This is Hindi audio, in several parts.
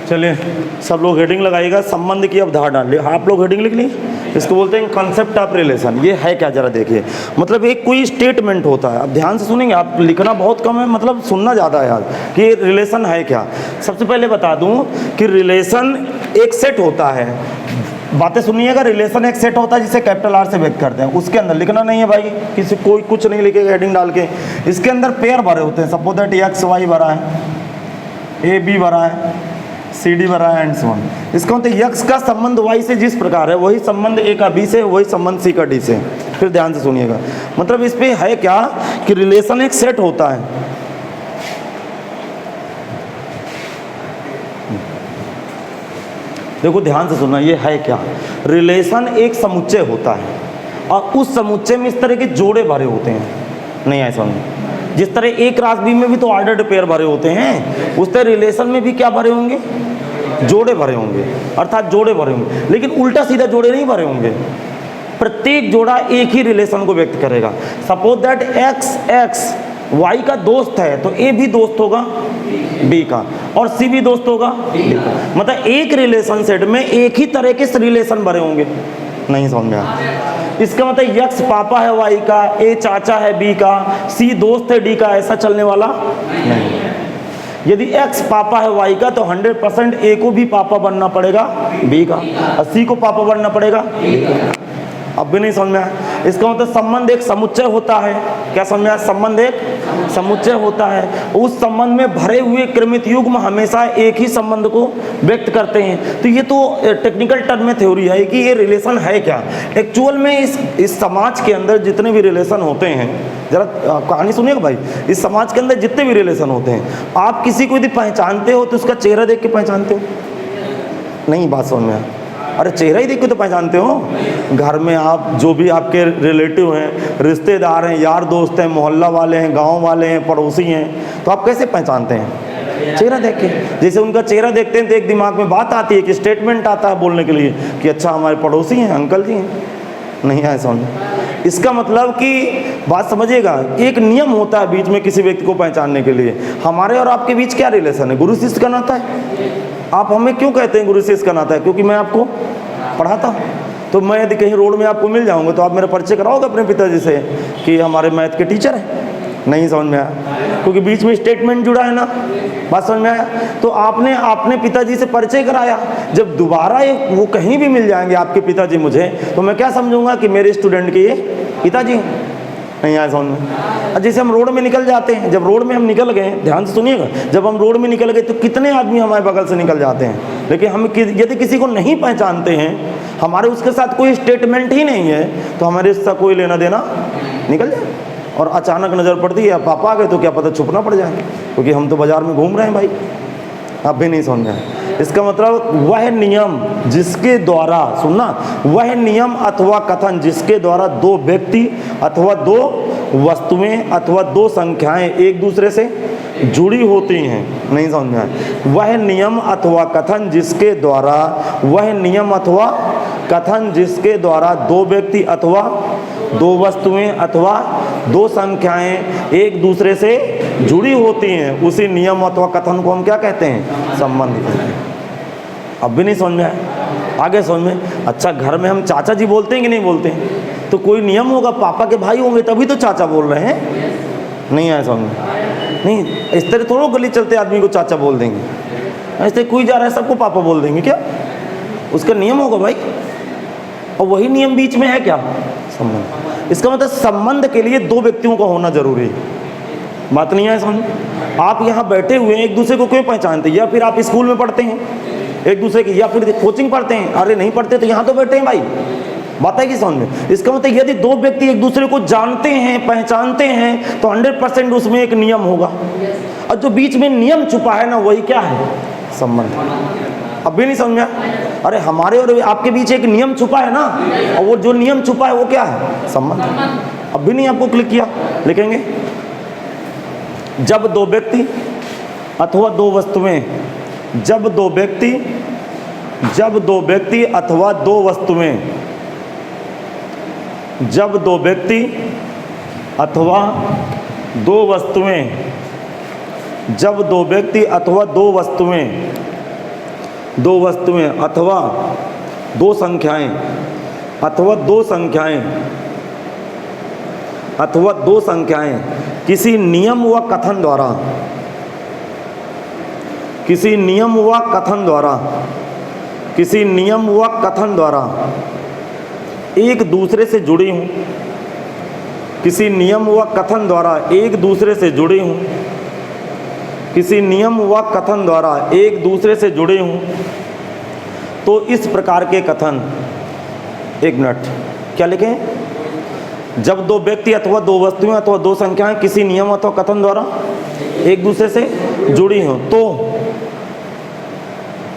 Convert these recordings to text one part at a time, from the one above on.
चलिए सब लोग हेडिंग लगाइएगा, संबंध की अवधारणा। आप लोग हेडिंग लिख ली, इसको बोलते हैं कॉन्सेप्ट ऑफ रिलेशन। ये है क्या जरा देखिए, मतलब एक कोई स्टेटमेंट होता है। अब ध्यान से सुनेंगे, आप लिखना बहुत कम है, मतलब सुनना ज़्यादा है यार, कि रिलेशन है क्या। सबसे पहले बता दूं कि रिलेशन एक सेट होता है। बातें सुनिएगा, रिलेशन एक सेट होता है जिसे कैपिटल आर से व्यक्त करते हैं। उसके अंदर लिखना नहीं है भाई, किसी कोई कुछ नहीं लिखेगा हेडिंग डाल के। इसके अंदर पेयर भरे होते हैं, सपोज दैट एक्स वाई भरा है, ए बी भरा है, सी डी भरा है एंड सो ऑन। इसका मतलब यक्स का संबंध वाई से जिस प्रकार है वही संबंध ए का बी से, वही संबंध सी का डी से। फिर ध्यान से सुनिएगा, मतलब इस पे है क्या कि रिलेशन एक सेट होता है। देखो ध्यान से सुनना, ये है क्या, रिलेशन एक समुच्चय होता है और उस समुच्चय में इस तरह के जोड़े भरे होते हैं। नहीं आए समझ, जिस तरह एक क्रॉस बी में भी तो ऑर्डर्ड पेयर भरे होते हैं, उस तरह रिलेशन में भी क्या भरे होंगे, जोड़े भरे होंगे, अर्थात जोड़े भरे होंगे। लेकिन उल्टा सीधा जोड़े नहीं भरे होंगे, प्रत्येक जोड़ा एक ही रिलेशन को व्यक्त करेगा। सपोज दैट एक्स वाई का दोस्त है तो ए भी दोस्त होगा बी का, और सी भी दोस्त होगा डी का। मतलब एक रिलेशन सेट में एक ही तरह के रिलेशन भरे होंगे। नहीं समझ में आया? इसका मतलब यक्स पापा है वाई का, ए चाचा है बी का, सी दोस्त है डी का, ऐसा चलने वाला नहीं। यदि एक्स पापा है वाई का तो 100% ए को भी पापा बनना पड़ेगा बी का, और सी को पापा बनना पड़ेगा बी का। अब भी नहीं समझ में आया? इसका मतलब संबंध एक समुच्चय होता है। क्या समझ में आया? संबंध एक समुच्चय होता है। उस संबंध में भरे हुए क्रमित युग्म हमेशा एक ही संबंध को व्यक्त करते हैं। तो ये तो टेक्निकल टर्म में थ्योरी है कि ये रिलेशन है क्या। एक्चुअल में इस समाज के अंदर जितने भी रिलेशन होते हैं, जरा कहानी सुनिएगा भाई, इस समाज के अंदर जितने भी रिलेशन होते हैं, आप किसी को यदि पहचानते हो तो उसका चेहरा देख के पहचानते हो? नहीं, बात समझ में आया? अरे चेहरा ही देख के तो पहचानते हो। घर में आप जो भी आपके रिलेटिव हैं, रिश्तेदार हैं, यार दोस्त हैं, मोहल्ला वाले हैं, गांव वाले हैं, पड़ोसी हैं, तो आप कैसे पहचानते हैं? चेहरा देख के। जैसे उनका चेहरा देखते हैं तो एक दिमाग में बात आती है कि स्टेटमेंट आता है बोलने के लिए कि अच्छा हमारे पड़ोसी हैं, अंकल जी हैं। नहीं है समझ? इसका मतलब कि बात समझिएगा, एक नियम होता है बीच में किसी व्यक्ति को पहचानने के लिए। हमारे और आपके बीच क्या रिलेशन है? गुरु शिष्य का नाता है। आप हमें क्यों कहते हैं गुरु शिष्य का नाता है? क्योंकि मैं आपको पढ़ाता हूँ। तो मैं यदि कहीं रोड में आपको मिल जाऊंगा तो आप मेरा परिचय कराओगे अपने पिताजी से कि हमारे मैथ के टीचर हैं? नहीं समझ में आया? क्योंकि बीच में स्टेटमेंट जुड़ा है ना। बात समझ में आया? तो आपने पिताजी से परिचय कराया। जब दोबारा वो कहीं भी मिल जाएंगे आपके पिताजी मुझे, तो मैं क्या समझूंगा कि मेरे स्टूडेंट के ये पिताजी हैं। नहीं आया समझ में? जैसे हम रोड में निकल जाते हैं, जब रोड में हम निकल गए, ध्यान से सुनिएगा, जब हम रोड में निकल गए तो कितने आदमी हमारे बगल से निकल जाते हैं, लेकिन हम यदि किसी को नहीं पहचानते हैं, हमारे उसके साथ कोई स्टेटमेंट ही नहीं है, तो हमारे इसका कोई लेना देना निकल जाए। और अचानक नज़र पड़ती है पापा आ गए तो क्या पता छुपना पड़ जाए, क्योंकि हम तो बाजार में घूम रहे हैं भाई। आप भी नहीं समझ रहे? इसका मतलब वह नियम जिसके द्वारा, सुनना, वह नियम अथवा कथन जिसके द्वारा दो व्यक्ति अथवा दो वस्तुएं अथवा दो संख्याएं एक दूसरे से जुड़ी होती हैं। नहीं समझ में आया? वह नियम अथवा कथन जिसके द्वारा, वह नियम अथवा कथन जिसके द्वारा दो व्यक्ति अथवा दो वस्तुएं अथवा दो संख्याएं एक दूसरे से जुड़ी होती हैं, उसी नियम अथवा कथन को हम क्या कहते हैं? संबंध कहते हैं। अब भी नहीं समझ में आया? आगे समझ में? अच्छा, घर में हम चाचा जी बोलते हैं कि नहीं बोलते हैं? तो कोई नियम होगा, पापा के भाई होंगे तभी तो चाचा बोल रहे हैं। नहीं आया समझ में? नहीं, इस तरह थोड़ा गली चलते आदमी को चाचा बोल देंगे। ऐसे कोई जा रहा है सबको पापा बोल देंगे क्या? उसका नियम होगा भाई, और वही नियम बीच में है क्या? संबंध। इसका मतलब संबंध के लिए दो व्यक्तियों का होना जरूरी है। बात नहीं है समझ? आप यहाँ बैठे हुए हैं, एक दूसरे को क्यों पहचानते हैं? या फिर आप स्कूल में पढ़ते हैं एक दूसरे की, या फिर कोचिंग पढ़ते हैं? अरे नहीं पढ़ते तो यहाँ तो बैठे हैं भाई। बात है कि समझ में? इसका मतलब यदि दो व्यक्ति एक दूसरे को जानते हैं, पहचानते हैं, तो 100% उसमें एक नियम होगा, और जो बीच में नियम छुपा है ना, वही क्या है? संबंध। अब भी नहीं समझ में? अरे हमारे और आपके बीच एक नियम छुपा है ना, और वो जो नियम छुपा है वो क्या है? संबंध। अब भी नहीं आपको क्लिक किया? लिखेंगे, जब दो व्यक्ति अथवा दो वस्तुएं, जब दो व्यक्ति अथवा दो वस्तुएं, जब दो व्यक्ति अथवा दो वस्तुएं, जब दो व्यक्ति अथवा दो वस्तुएं दो वस्तुएं अथवा दो संख्याएं अथवा दो संख्याएं अथवा दो संख्याएं किसी नियम व कथन द्वारा किसी नियम व कथन द्वारा किसी नियम व कथन द्वारा एक दूसरे से जुड़ी हूं, किसी नियम व कथन द्वारा एक दूसरे से जुड़ी हूं, किसी नियम व कथन द्वारा एक दूसरे से जुड़े हूं, तो इस प्रकार के कथन, एक मिनट, क्या लिखें? जब दो व्यक्ति अथवा दो वस्तुएं अथवा दो संख्याएं किसी नियम अथवा कथन द्वारा एक दूसरे से जुड़ी हों,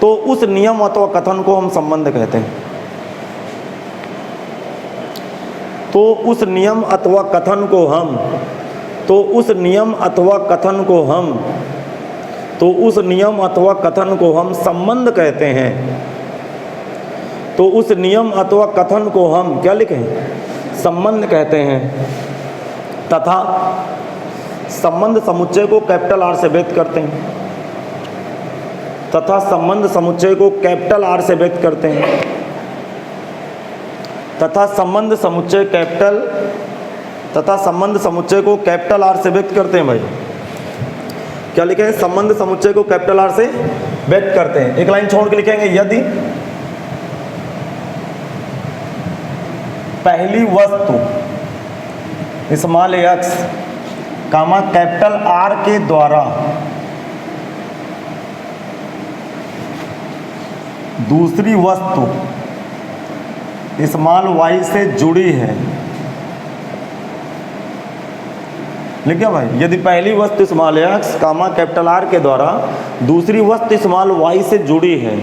तो उस नियम अथवा कथन को हम संबंध कहते हैं। तो उस नियम अथवा कथन को हम तो उस नियम अथवा कथन को हम तो उस नियम अथवा कथन को हम संबंध कहते हैं। तो उस नियम अथवा कथन को हम क्या लिखें? संबंध कहते हैं। तथा संबंध समुच्चय को कैपिटल आर से व्यक्त करते हैं। तथा संबंध समुच्चय को कैपिटल आर से व्यक्त करते हैं। तथा संबंध समुच्चय कैपिटल तथा संबंध समुच्चय को कैपिटल आर से व्यक्त करते हैं। भाई क्या लिखें? संबंध समुच्चय को कैपिटल आर से व्यक्त करते हैं। एक लाइन छोड़ के लिखेंगे, यदि पहली वस्तु small x comma capital R के द्वारा दूसरी वस्तु स्मॉल वाई से जुड़ी है। लिख गया भाई? यदि पहली वस्तु small x comma capital R के द्वारा दूसरी वस्तु स्मॉल वाई से जुड़ी है,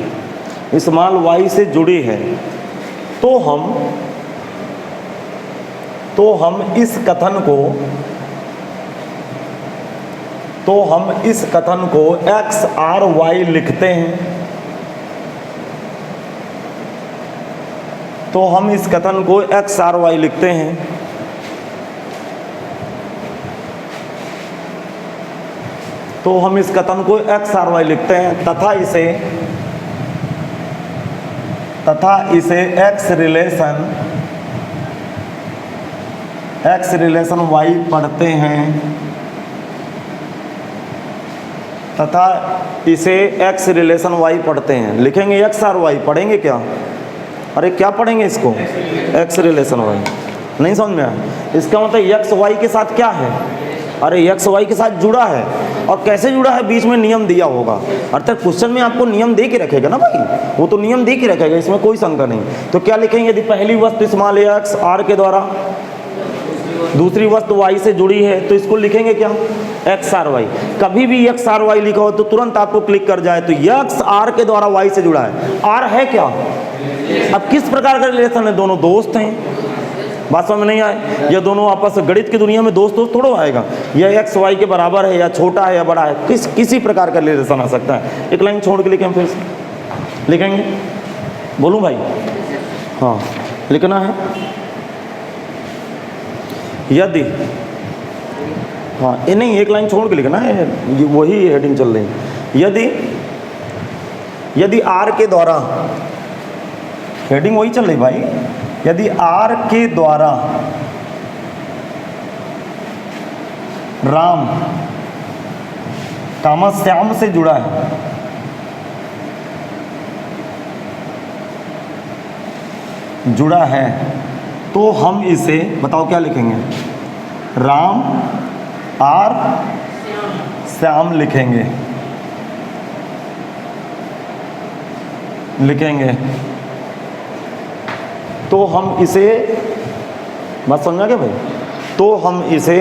स्मॉल वाई से जुड़ी है, तो हम इस कथन को एक्स आर वाई लिखते हैं। तो हम इस कथन को एक्स आर वाई लिखते हैं। तो हम इस कथन को एक्स आर वाई लिखते हैं तथा इसे एक्स रिलेशन वाई पढ़ते हैं। तथा इसे एक्स रिलेशन वाई पढ़ते हैं। लिखेंगे एक्स आर वाई, पढ़ेंगे क्या? अरे क्या पढ़ेंगे इसको? X relation y. नहीं समझ में आया? इसका मतलब एक्स वाई के साथ क्या है? अरे एक्स वाई के साथ जुड़ा है। और कैसे जुड़ा है? बीच में नियम दिया होगा। अर्थात क्वेश्चन में आपको नियम दे के रखेगा ना भाई, वो तो नियम दे के रखेगा, इसमें कोई शंका नहीं। तो क्या लिखेंगे? यदि पहली वस्तु स्मॉल एक्स आर के द्वारा दूसरी वस्तु वाई से जुड़ी है, तो इसको लिखेंगे क्या? X R y. कभी भी एक्स आर वाई लिखा हो तो तुरंत आपको क्लिक कर जाए, तो एक्स आर के द्वारा वाई से जुड़ा है। आर है क्या? अब किस प्रकार का रिलेशन है? दोनों दोस्त हैं। बात समझ में नहीं आए? ये दोनों आपस गणित की दुनिया में दोस्त थोड़ा आएगा। यह एक्स वाई के बराबर है या छोटा है या बड़ा है, किसी प्रकार का रिलेशन आ सकता है। एक लाइन छोड़ के लिखें, फिर से लिखेंगे। बोलूं भाई? हाँ, लिखना है। यदि, हाँ ये नहीं, एक लाइन छोड़ के लिखना है, ये वही हेडिंग चल रही है। यदि आर के द्वारा, हेडिंग वही चल रही भाई। यदि आर के द्वारा राम कामा श्याम से जुड़ा है, तो हम इसे, बताओ क्या लिखेंगे? राम आर श्याम लिखेंगे। तो हम इसे, बात समझा क्या भाई? तो हम इसे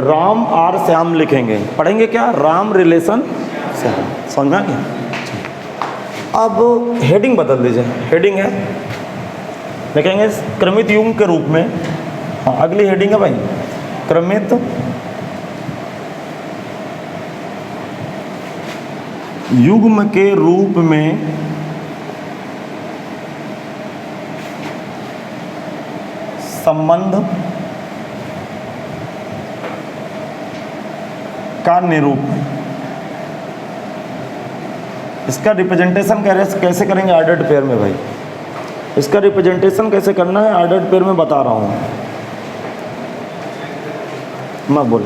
राम आर श्याम लिखेंगे। पढ़ेंगे क्या? राम रिलेशन श्याम। समझ में आ गया? अब हेडिंग बदल दीजिए। हेडिंग है, लिखेंगे क्रमित युग्म के रूप में। हाँ, अगली हेडिंग है भाई, क्रमित युग्म के रूप में संबंध का निरूपण। इसका रिप्रेजेंटेशन कैसे करेंगे ऑर्डर्ड पेयर में भाई? इसका रिप्रेजेंटेशन कैसे करना है ऑर्डर्ड पेयर में बता रहा हूँ मैं। बोल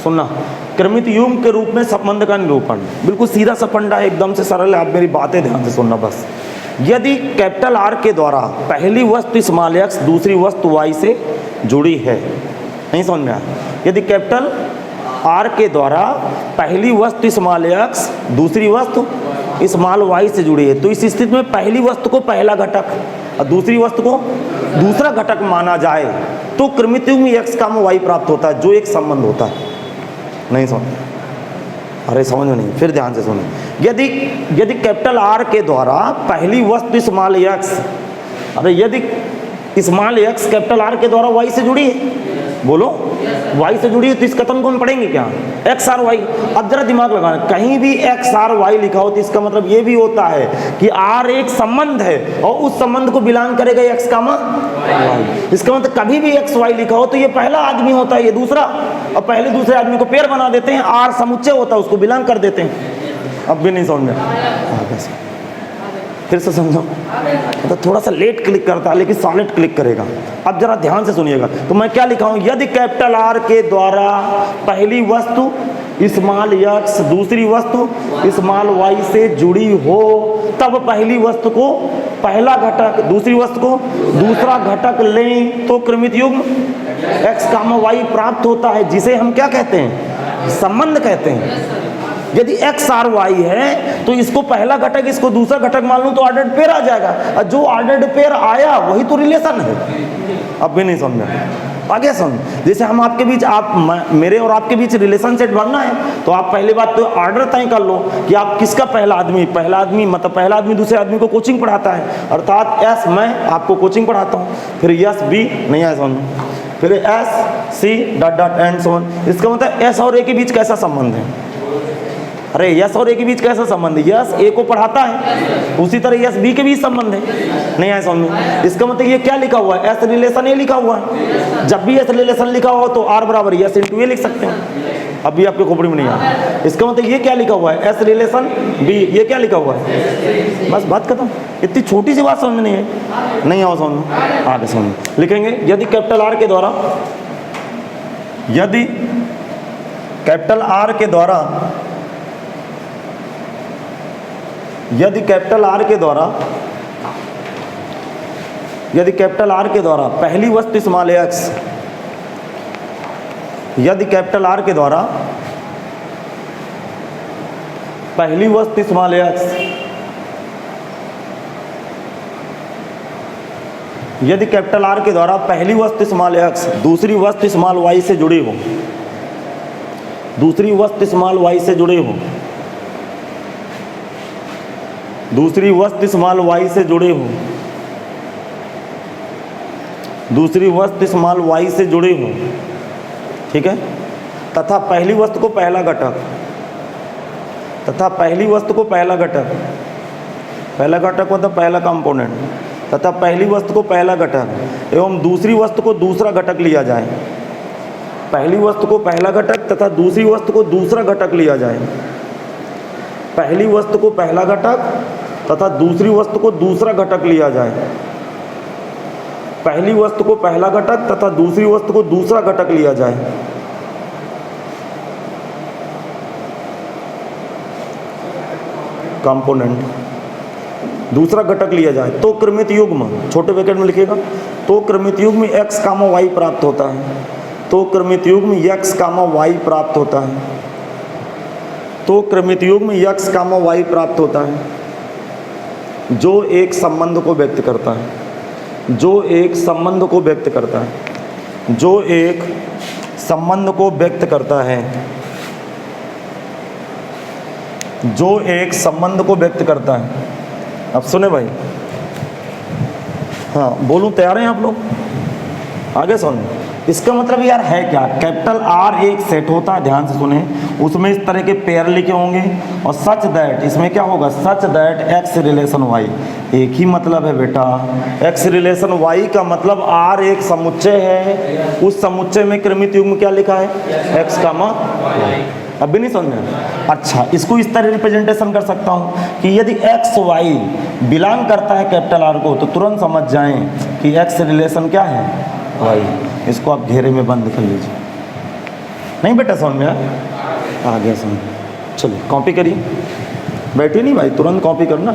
सुनना, क्रमित युग्म के रूप में संबंध का निरूपण बिल्कुल सीधा सा फंडा है, एकदम से सरल है, आप मेरी बातें ध्यान से सुनना बस। यदि कैपिटल आर के द्वारा पहली वस्तु स्मॉल एक्स दूसरी वस्तु वाई से जुड़ी है, नहीं समझ में आया? यदि कैपिटल आर के द्वारा पहली वस्तु स्मॉल एक्स दूसरी वस्तु स्मॉल वाई से जुड़ी है, तो इस स्थिति में पहली वस्तु को पहला घटक और दूसरी वस्तु को दूसरा घटक माना जाए तो क्रमित युग्म एक्स कामा वाई प्राप्त होता है, जो एक संबंध होता है। नहीं समझ? अरे समझ में नहीं, फिर ध्यान से सुनो। यदि कैपिटल आर के द्वारा पहली वस्तु स्मॉल एक्स, अरे यदि स्मॉल एक्स कैपिटल आर के द्वारा वाई से जुड़ी है, बोलो वाई से जुड़ी है, तो इस कथन को हम पढ़ेंगे क्या? X R y. अब जरा दिमाग लगाना, कहीं भी एक्स आर वाई लिखा हो तो इसका मतलब ये भी होता है कि आर एक संबंध है और उस संबंध को बिलोंग करेगा एक्स कामा वाई। इसका मतलब कभी भी एक्स वाई लिखा हो तो ये पहला आदमी होता है, ये दूसरा, और पहले दूसरे आदमी को पेयर बना देते हैं, आर समुच्चय होता है, उसको बिलोंग कर देते हैं। अब भी नहीं समझ में? फिर से समझो, तो थोड़ा सा लेट क्लिक करता है लेकिन सॉलिड क्लिक करेगा। अब जरा ध्यान से सुनिएगा, तो मैं क्या लिखा हूं? यदि कैपिटल आर के द्वारा पहली वस्तु स्मॉल एक्स दूसरी वस्तु स्मॉल वाई से जुड़ी हो, तब पहली वस्तु को पहला घटक दूसरी वस्तु को दूसरा घटक लें तो क्रमित युग्म एक्स कामा वाई प्राप्त होता है, जिसे हम क्या कहते हैं? संबंध कहते हैं। यदि एक्स आर वाई है तो इसको पहला घटक इसको दूसरा घटक मान लूं तो ऑर्डर्ड पेयर आ जाएगा, और जो ऑर्डर्ड पेयर आया वही तो रिलेशन है। अब भी नहीं समझ में आगे समझ? जैसे हम आपके बीच, आप मेरे और आपके बीच रिलेशन सेट बनना है तो आप पहली बात तो ऑर्डर तय कर लो कि आप किसका पहला आदमी मतलब पहला आदमी दूसरे आदमी को कोचिंग पढ़ाता है, अर्थात एस मैं आपको कोचिंग पढ़ाता हूँ, फिर यस बी नहीं आया समझ, फिर s c dot dot and so on. इसका मतलब एस और ए के बीच कैसा संबंध है? अरे यस और ए के बीच कैसा संबंध है? यस ए को पढ़ाता है, उसी तरह यस बी के बीच संबंध है। नहीं आया समझ में? इसका मतलब ये क्या लिखा हुआ है? एस रिलेशन ए लिखा हुआ है। जब भी एस रिलेशन लिखा हुआ तो आर बराबर यस इंटू ए लिख सकते हैं। अब भी आपके खोपड़ी में नहीं आया। इसका मतलब ये क्या लिखा हुआ है? एस रिलेशन बी, ये क्या लिखा हुआ है? बस बात खत्म। इतनी छोटी सी बात समझ में नहीं है? नहीं आओ समझ में? आगे समझ लिखेंगे। यदि कैपिटल आर के द्वारा, यदि कैपिटल आर के द्वारा, यदि कैपिटल आर के द्वारा, यदि कैपिटल आर के द्वारा पहली वस्तु स्मॉल एक्स, यदि कैपिटल आर के द्वारा पहली वस्तु स्मॉल एक्स, यदि कैपिटल आर के द्वारा पहली वस्तु स्मॉल एक्स दूसरी वस्तु स्मॉल वाई से जुड़ी हो, दूसरी वस्तु स्मॉल वाई से जुड़ी हो, दूसरी वस्तु स्मॉल वाई से जुड़े हो, दूसरी वस्तु स्मॉल वाई से जुड़े हो, ठीक है, तथा पहली वस्तु को पहला घटक, तथा पहली वस्तु को पहला घटक, पहला घटक मतलब पहला कंपोनेंट, तथा पहली वस्तु को पहला घटक एवं दूसरी वस्तु को दूसरा घटक लिया जाए, पहली वस्तु को पहला घटक तथा दूसरी वस्तु को दूसरा घटक लिया जाए, पहली वस्तु को पहला घटक तथा दूसरी वस्तु को दूसरा घटक लिया जाए, पहली वस्तु को पहला घटक तथा दूसरी वस्तु को दूसरा घटक लिया जाए, कंपोनेंट दूसरा घटक लिया जाए, तो क्रमित युग्म, छोटे ब्रैकेट में लिखिएगा, तो क्रमित युग्म एक्स कामा वाई प्राप्त होता है, तो क्रमित युग्म एक्स कामा वाई प्राप्त होता है, तो क्रमित युग्म एक्स कामा वाई प्राप्त होता है, जो एक संबंध को व्यक्त करता है, जो एक संबंध को व्यक्त करता है, जो एक संबंध को व्यक्त करता है, जो एक संबंध को व्यक्त करता है। अब सुने भाई, हाँ बोलूं, तैयार हैं आप लोग? आगे सुनिए। इसका मतलब यार है क्या? कैपिटल आर एक सेट होता है, ध्यान से सुने, उसमें इस तरह के पेयर लिखे होंगे, और सच दैट, इसमें क्या होगा? Such that x relation y, एक ही मतलब है बेटा। एक्स रिलेशन वाई का मतलब आर एक समुच्चय है, उस समुच्चय में क्रमित युग्म क्या लिखा है? X comma Y. अब भी नहीं समझ में? अच्छा, इसको इस तरह रिप्रेजेंटेशन कर सकता हूँ कि यदि एक्स वाई बिलोंग करता है कैपिटल आर को, तो तुरंत समझ जाएं कि एक्स रिलेशन क्या है, वाई। इसको आप घेरे में बंद कर लीजिए। नहीं बेटा समझ में आ गया समझ? चलिए कॉपी करिए, बैठिए नहीं भाई, तुरंत कॉपी करना।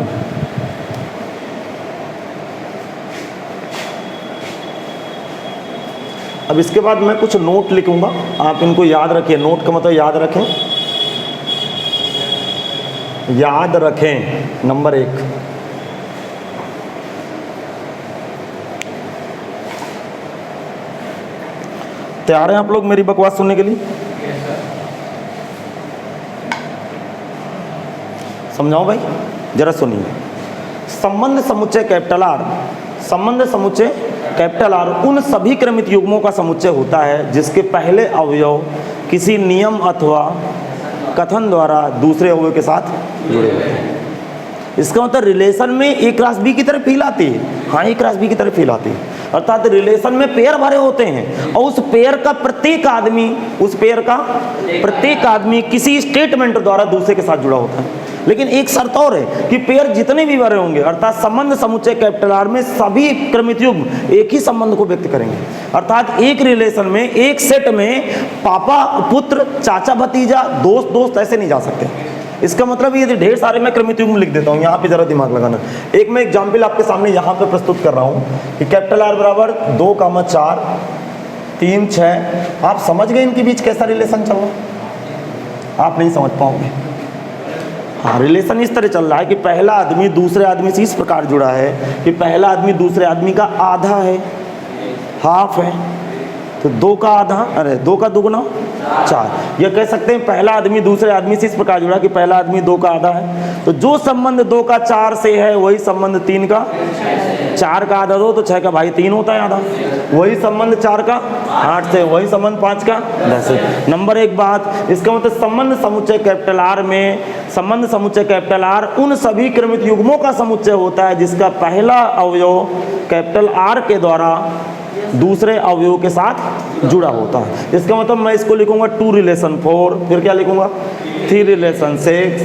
अब इसके बाद मैं कुछ नोट लिखूंगा, आप इनको याद रखिए। नोट का मतलब याद रखें, याद रखें। नंबर 1, तैयार हैं आप लोग मेरी बकवास सुनने के लिए? समझाओ भाई, जरा सुनिए। संबंध समुच्चय कैपिटल आर, संबंध समुच्चय कैपिटल आर उन सभी क्रमित युग्मों का समुच्चय होता है जिसके पहले अवयव किसी नियम अथवा कथन द्वारा दूसरे अवयव के साथ जुड़े होते हैं। इसका मतलब रिलेशन में ए क्रॉस बी की तरफ फील आती है। हाँ, ए क्रॉस बी की तरफ फील आती है, अर्थात रिलेशन में पेयर भरे होते हैं और उस पेयर का प्रत्येक आदमी, उस पेयर का प्रत्येक आदमी किसी स्टेटमेंट द्वारा दूसरे के साथ जुड़ा होता है। लेकिन एक शर्त और है कि पेयर जितने भी भरे होंगे, अर्थात संबंध समुच्चय कैपिटल आर में सभी क्रमित युग्म एक ही संबंध को व्यक्त करेंगे। अर्थात एक रिलेशन में, एक सेट में पापा पुत्र, चाचा भतीजा, दोस्त दोस्त ऐसे नहीं जा सकते। इसका मतलब ये ढेर सारे मैं क्रमित युग्म लिख देता हूँ, यहाँ पे जरा दिमाग लगाना। एक मैं एग्जाम्पल आपके सामने यहाँ पे प्रस्तुत कर रहा हूँ कि कैपिटल आर बराबर 2, 4, 3, 6। आप समझ गए इनके बीच कैसा रिलेशन चल रहा है? आप नहीं समझ पाओगे। हाँ, रिलेशन इस तरह चल रहा है कि पहला आदमी दूसरे आदमी से इस प्रकार जुड़ा है कि पहला आदमी दूसरे आदमी का आधा है, हाफ है। तो 2 का आधा, अरे 2 का दुगुना 4। यह कह सकते हैं पहला आदमी दूसरे आदमी से इस प्रकार जुड़ा कि पहला आदमी 2 का आधा है। तो जो संबंध 2 का 4 से है वही संबंध 3 का 4 का आधा 2, तो 6 का भाई 3 होता है आधा। वही संबंध 4 का 8 से, वही संबंध 5 का 10 है। नंबर 1 बात, इसका मतलब संबंध समुच्चय कैपिटल आर में, संबंध समुच्चय कैपिटल आर उन सभी क्रमित युग्मों का समुच्चय होता है जिसका पहला अवयव कैपिटल आर के द्वारा दूसरे अवयव के साथ जुड़ा होता है। इसका मतलब मैं इसको लिखूंगा 2 रिलेशन 4, फिर क्या लिखूंगा 3 रिलेशन 6,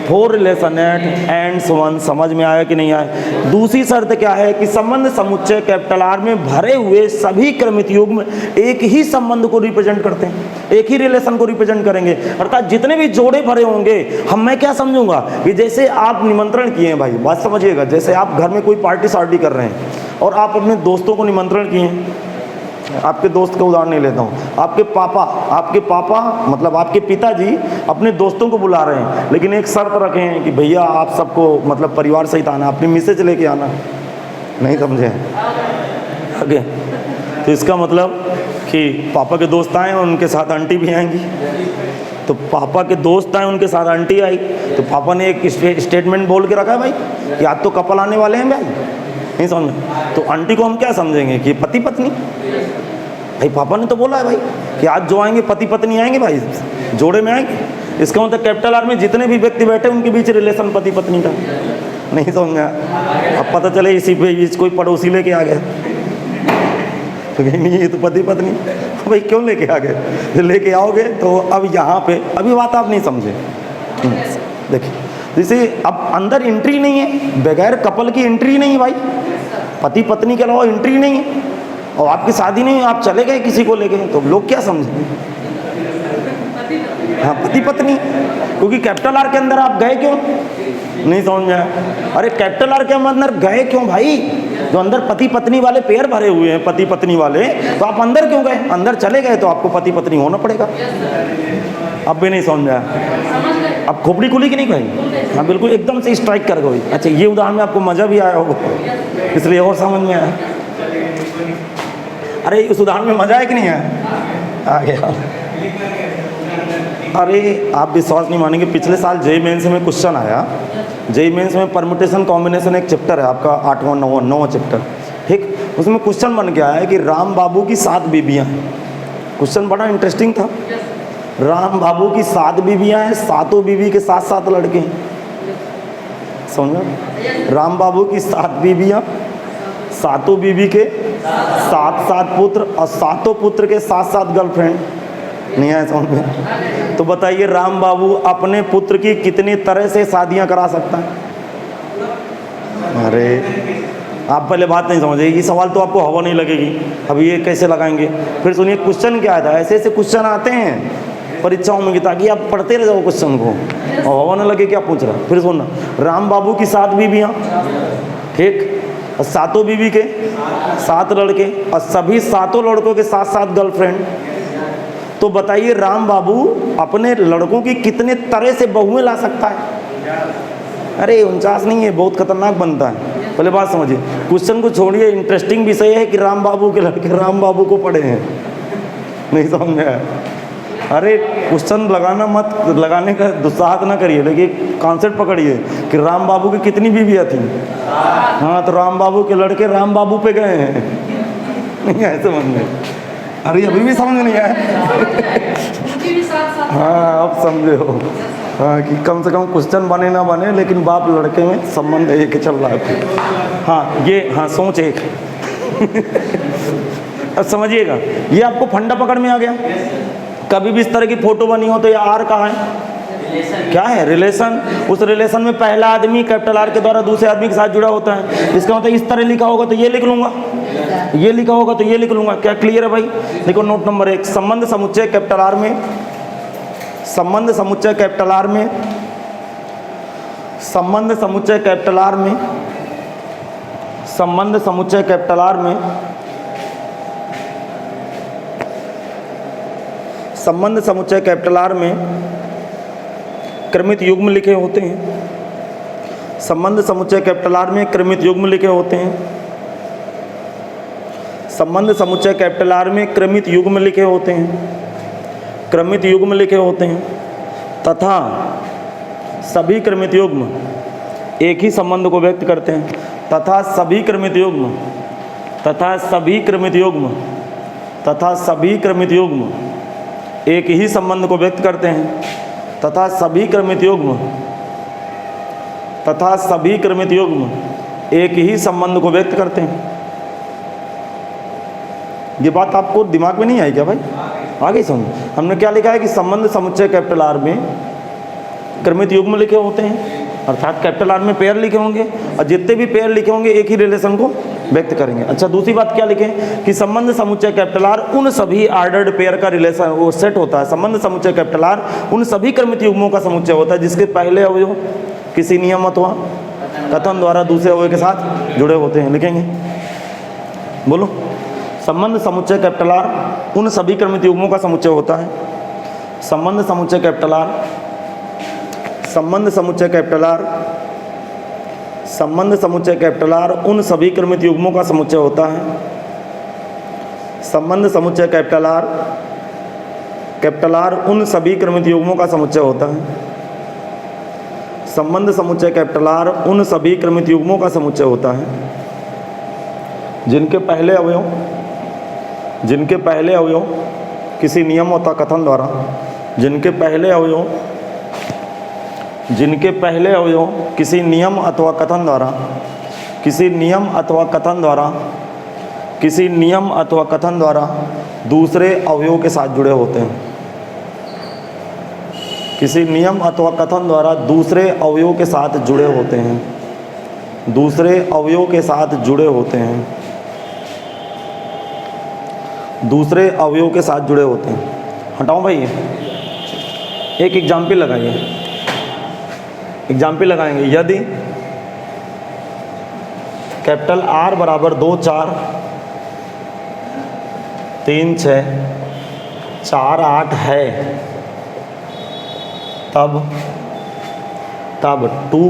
4 रिलेशन 8 एंड 1। समझ में आया कि नहीं आया? दूसरी शर्त क्या है कि संबंध समुच्चय कैपिटल आर में भरे हुए सभी क्रमित युग्म एक ही संबंध को रिप्रेजेंट करते हैं, एक ही रिलेशन को रिप्रेजेंट करेंगे। अर्थात जितने भी जोड़े भरे होंगे, मैं क्या समझूंगा कि जैसे आप निमंत्रण किए हैं, भाई बात समझिएगा, जैसे आप घर में कोई पार्टी शार्टी कर रहे हैं और आप अपने दोस्तों को निमंत्रण किए हैं। आपके दोस्त का उदाहरण नहीं लेता हूँ, आपके पापा मतलब आपके पिताजी अपने दोस्तों को बुला रहे हैं, लेकिन एक शर्त रखे हैं कि भैया आप सबको मतलब परिवार सहित आना, अपनी मिसेज लेके आना। नहीं समझे आगे? तो इसका मतलब कि पापा के दोस्त आए और उनके साथ आंटी भी आएंगी। तो पापा के दोस्त आए, उनके साथ आंटी आई, तो पापा ने एक स्टेटमेंट बोल के रखा है भाई कि आज तो कपल आने वाले हैं भाई। नहीं समझ में? तो आंटी को हम क्या समझेंगे कि पति पत्नी? भाई पापा ने तो बोला है भाई कि आज जो आएंगे पति पत्नी आएंगे भाई, जोड़े में आएंगे। इसका मतलब कैपिटल आर में जितने भी व्यक्ति बैठे उनके बीच रिलेशन पति पत्नी का। नहीं समझ में? अब पता चले इसी पे कोई पड़ोसी लेके आ गया तो नहीं, ये तो पति पत्नी। भाई क्यों लेके आ गए? लेके आओगे तो अब यहाँ पे अभी बात आप नहीं समझे। देखिए, जैसे अब अंदर एंट्री नहीं है, बगैर कपल की एंट्री नहीं है भाई, पति पत्नी के अलावा एंट्री नहीं है, और आपकी शादी नहीं, आप चले गए किसी को लेके, तो लोग क्या समझेंगे? हाँ, पति पत्नी, क्योंकि कैपिटल आर के अंदर आप गए क्यों? नहीं समझ में आया? अरे कैपिटल आर के अंदर गए क्यों भाई? जो अंदर पति पत्नी वाले पेयर भरे हुए हैं, पति पत्नी वाले, तो आप अंदर क्यों गए? अंदर चले गए तो आपको पति पत्नी होना पड़ेगा। अब भी नहीं समझ में आया? अब खोपड़ी खुली कि नहीं भाई? हाँ बिल्कुल, एकदम से स्ट्राइक कर गई। अच्छा, ये उदाहरण में आपको मजा भी आया होगा, इसलिए और समझ में आया। अरे इस उदाहरण में मजा है कि नहीं आया? आ गया। अरे आप विश्वास नहीं मानेंगे, पिछले साल जेईई मेंस में क्वेश्चन आया। जेईई मेंस में परमुटेशन कॉम्बिनेशन एक चैप्टर है आपका, 8वां 9वां चैप्टर, ठीक। उसमें क्वेश्चन बन के आया है कि राम बाबू की 7 बीबियाँ हैं। क्वेश्चन बड़ा इंटरेस्टिंग था। राम बाबू की 7 बीबियाँ हैं, 7 बीबी के 7 लड़के हैं। समझो, राम बाबू की 7 बीबियाँ, 7 बीबी के 7 पुत्र, और 7 पुत्र के 7 गर्लफ्रेंड। नहीं आया समझ में? तो बताइए राम बाबू अपने पुत्र की कितनी तरह से शादियां करा सकता है? अरे आप पहले बात नहीं समझे, ये सवाल तो आपको हवा नहीं लगेगी। अब ये कैसे लगाएंगे? फिर सुनिए क्वेश्चन क्या था, ऐसे ऐसे क्वेश्चन आते हैं परीक्षाओं में ताकि आप पढ़ते रह जाओ क्वेश्चन को और हवा ना लगे क्या पूछ रहा। फिर सुनना, राम बाबू की 7 बीवियाँ, ठीक, और 7 बीवी के 7 लड़के, और सभी 7 लड़कों के 7 गर्लफ्रेंड। तो बताइए राम बाबू अपने लड़कों की कितने तरह से बहुएं ला सकता है? अरे 49 नहीं है, बहुत खतरनाक बनता है। पहले बात समझिए, क्वेश्चन को छोड़िए, इंटरेस्टिंग विषय है कि राम बाबू के लड़के राम बाबू को पढ़े हैं। नहीं समझ में आया? अरे क्वेश्चन लगाने का दुस्साहस ना करिए, लेकिन कॉन्सेप्ट पकड़िए कि राम बाबू की कितनी बीवियाँ थी। हाँ, तो राम बाबू के लड़के राम बाबू पे गए हैं। नहीं आए समझ में? अरे अभी भी समझ नहीं आया? हाँ अब समझे हो। हाँ कि कम से कम क्वेश्चन बने ना बने, लेकिन बाप लड़के में संबंध एक चल रहा है। हाँ ये, हाँ सोच एक। अब समझिएगा, ये आपको फंडा पकड़ में आ गया। कभी भी इस तरह की फोटो बनी हो तो ये आर कहाँ है? क्या है? रिलेशन। उस रिलेशन में पहला आदमी कैपिटल आर के द्वारा दूसरे आदमी के साथ जुड़ा होता है। इसका मतलब इस तरह लिखा होगा तो ये लिख लूंगा, ये लिखा होगा तो ये लिख लूंगा। क्या क्लियर है भाई? देखो नोट नंबर 1, संबंध समुच्चय कैपिटल आर में, संबंध समुच्चय कैपिटल आर में, संबंध समुच्चय कैपिटल आर में, संबंध समुच्चय कैपिटल आर में, संबंध समुच्चय कैपिटल आर में क्रमित युग्म लिखे होते हैं। संबंध समुच्चय कैपिटल आर में क्रमित युग्म लिखे होते हैं। संबंध समुच्चय कैपिटल आर में क्रमित युग्म लिखे होते हैं, क्रमित युग्म लिखे होते हैं, तथा सभी क्रमित युग्म एक ही संबंध को व्यक्त करते हैं। तथा सभी क्रमित युग्म, तथा सभी क्रमित युग्म, तथा सभी क्रमित युग्म एक ही संबंध को व्यक्त करते हैं। तथा सभी क्रमित युग्म, तथा सभी क्रमित युग्म एक ही संबंध को व्यक्त करते हैं। ये बात आपको दिमाग में नहीं आई क्या भाई? आगे सुन, हमने क्या लिखा है कि संबंध समुच्चय कैपिटल आर में क्रमित युग्म लिखे होते हैं, अर्थात कैपिटल आर में पेयर लिखे होंगे, और जितने भी पेयर लिखे होंगे एक ही रिलेशन को व्यक्त करेंगे। अच्छा दूसरी बात क्या लिखें कि संबंध समुच्चय कैपिटल आर उन सभी आर्डर्ड पेयर का रिलेशन वो सेट होता है। संबंध समुच्चय कैपिटल आर उन सभी क्रमित युग्मों का समुच्चय होता है जिसके पहले अवयव किसी नियम अथवा कथन द्वारा दूसरे अवयव के साथ जुड़े होते हैं। लिखेंगे, बोलो। संबंध समुच्चय कैपिटल आर उन सभी क्रमित युग्मों का समुच्चय होता है। संबंध समुच्चय कैपिटल आर, संबंध समुच्चय कैपिटल आर, संबंध समुच्चय कैपिटल आर उन सभी क्रमित युग्मों का समुच्चय होता है। संबंध समुच्चय कैपिटल आर, कैपिटल आर उन सभी क्रमित युग्मों का समुच्चय होता है। संबंध समुच्चय कैपिटल आर उन सभी क्रमित युग्मों का समुच्चय होता है जिनके पहले अवयव, जिनके पहले अवयव किसी नियम अथवा कथन द्वारा, जिनके पहले अवयव, जिनके पहले अवयव किसी नियम अथवा कथन द्वारा, किसी नियम अथवा कथन द्वारा, किसी नियम अथवा कथन द्वारा दूसरे अवयव के साथ जुड़े होते हैं। किसी नियम अथवा कथन द्वारा दूसरे अवयव के साथ जुड़े होते हैं, दूसरे अवयव के साथ जुड़े होते हैं, दूसरे अवयव के साथ जुड़े होते हैं। हटाओ भाई, एक एग्जाम्पल लगाइए, एग्जाम्पल लगाएंगे। यदि कैपिटल आर बराबर 2 4 3 6 4 8 है, तब 2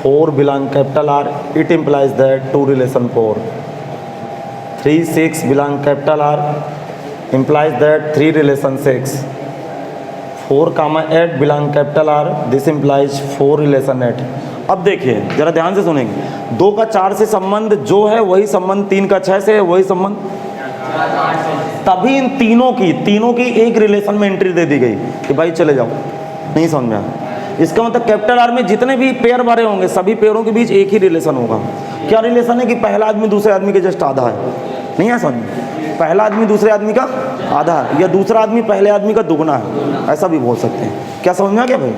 4 belong capital R, it implies that 2 relation 4। 3 6 belong capital R implies that 3 relation 6। 4 8 belong capital R, this implies 4 relation 8। अब देखिए जरा ध्यान से सुनेंगे, 2 का 4 से संबंध जो है वही संबंध 3 का 6 से है, वही संबंध, तभी इन तीनों की एक रिलेशन में एंट्री दे दी गई कि भाई चले जाओ। नहीं समझ में आया? इसका मतलब कैपिटल आर में जितने भी पेयर भरे होंगे सभी पेयरों के बीच एक ही रिलेशन होगा। क्या रिलेशन है कि पहला आदमी दूसरे आदमी के जस्ट आधा है। नहीं है समझ में? पहला आदमी दूसरे आदमी का आधा है, या दूसरा आदमी पहले आदमी का दुगना है, ऐसा भी बोल सकते हैं। क्या समझ में आ गया भाई?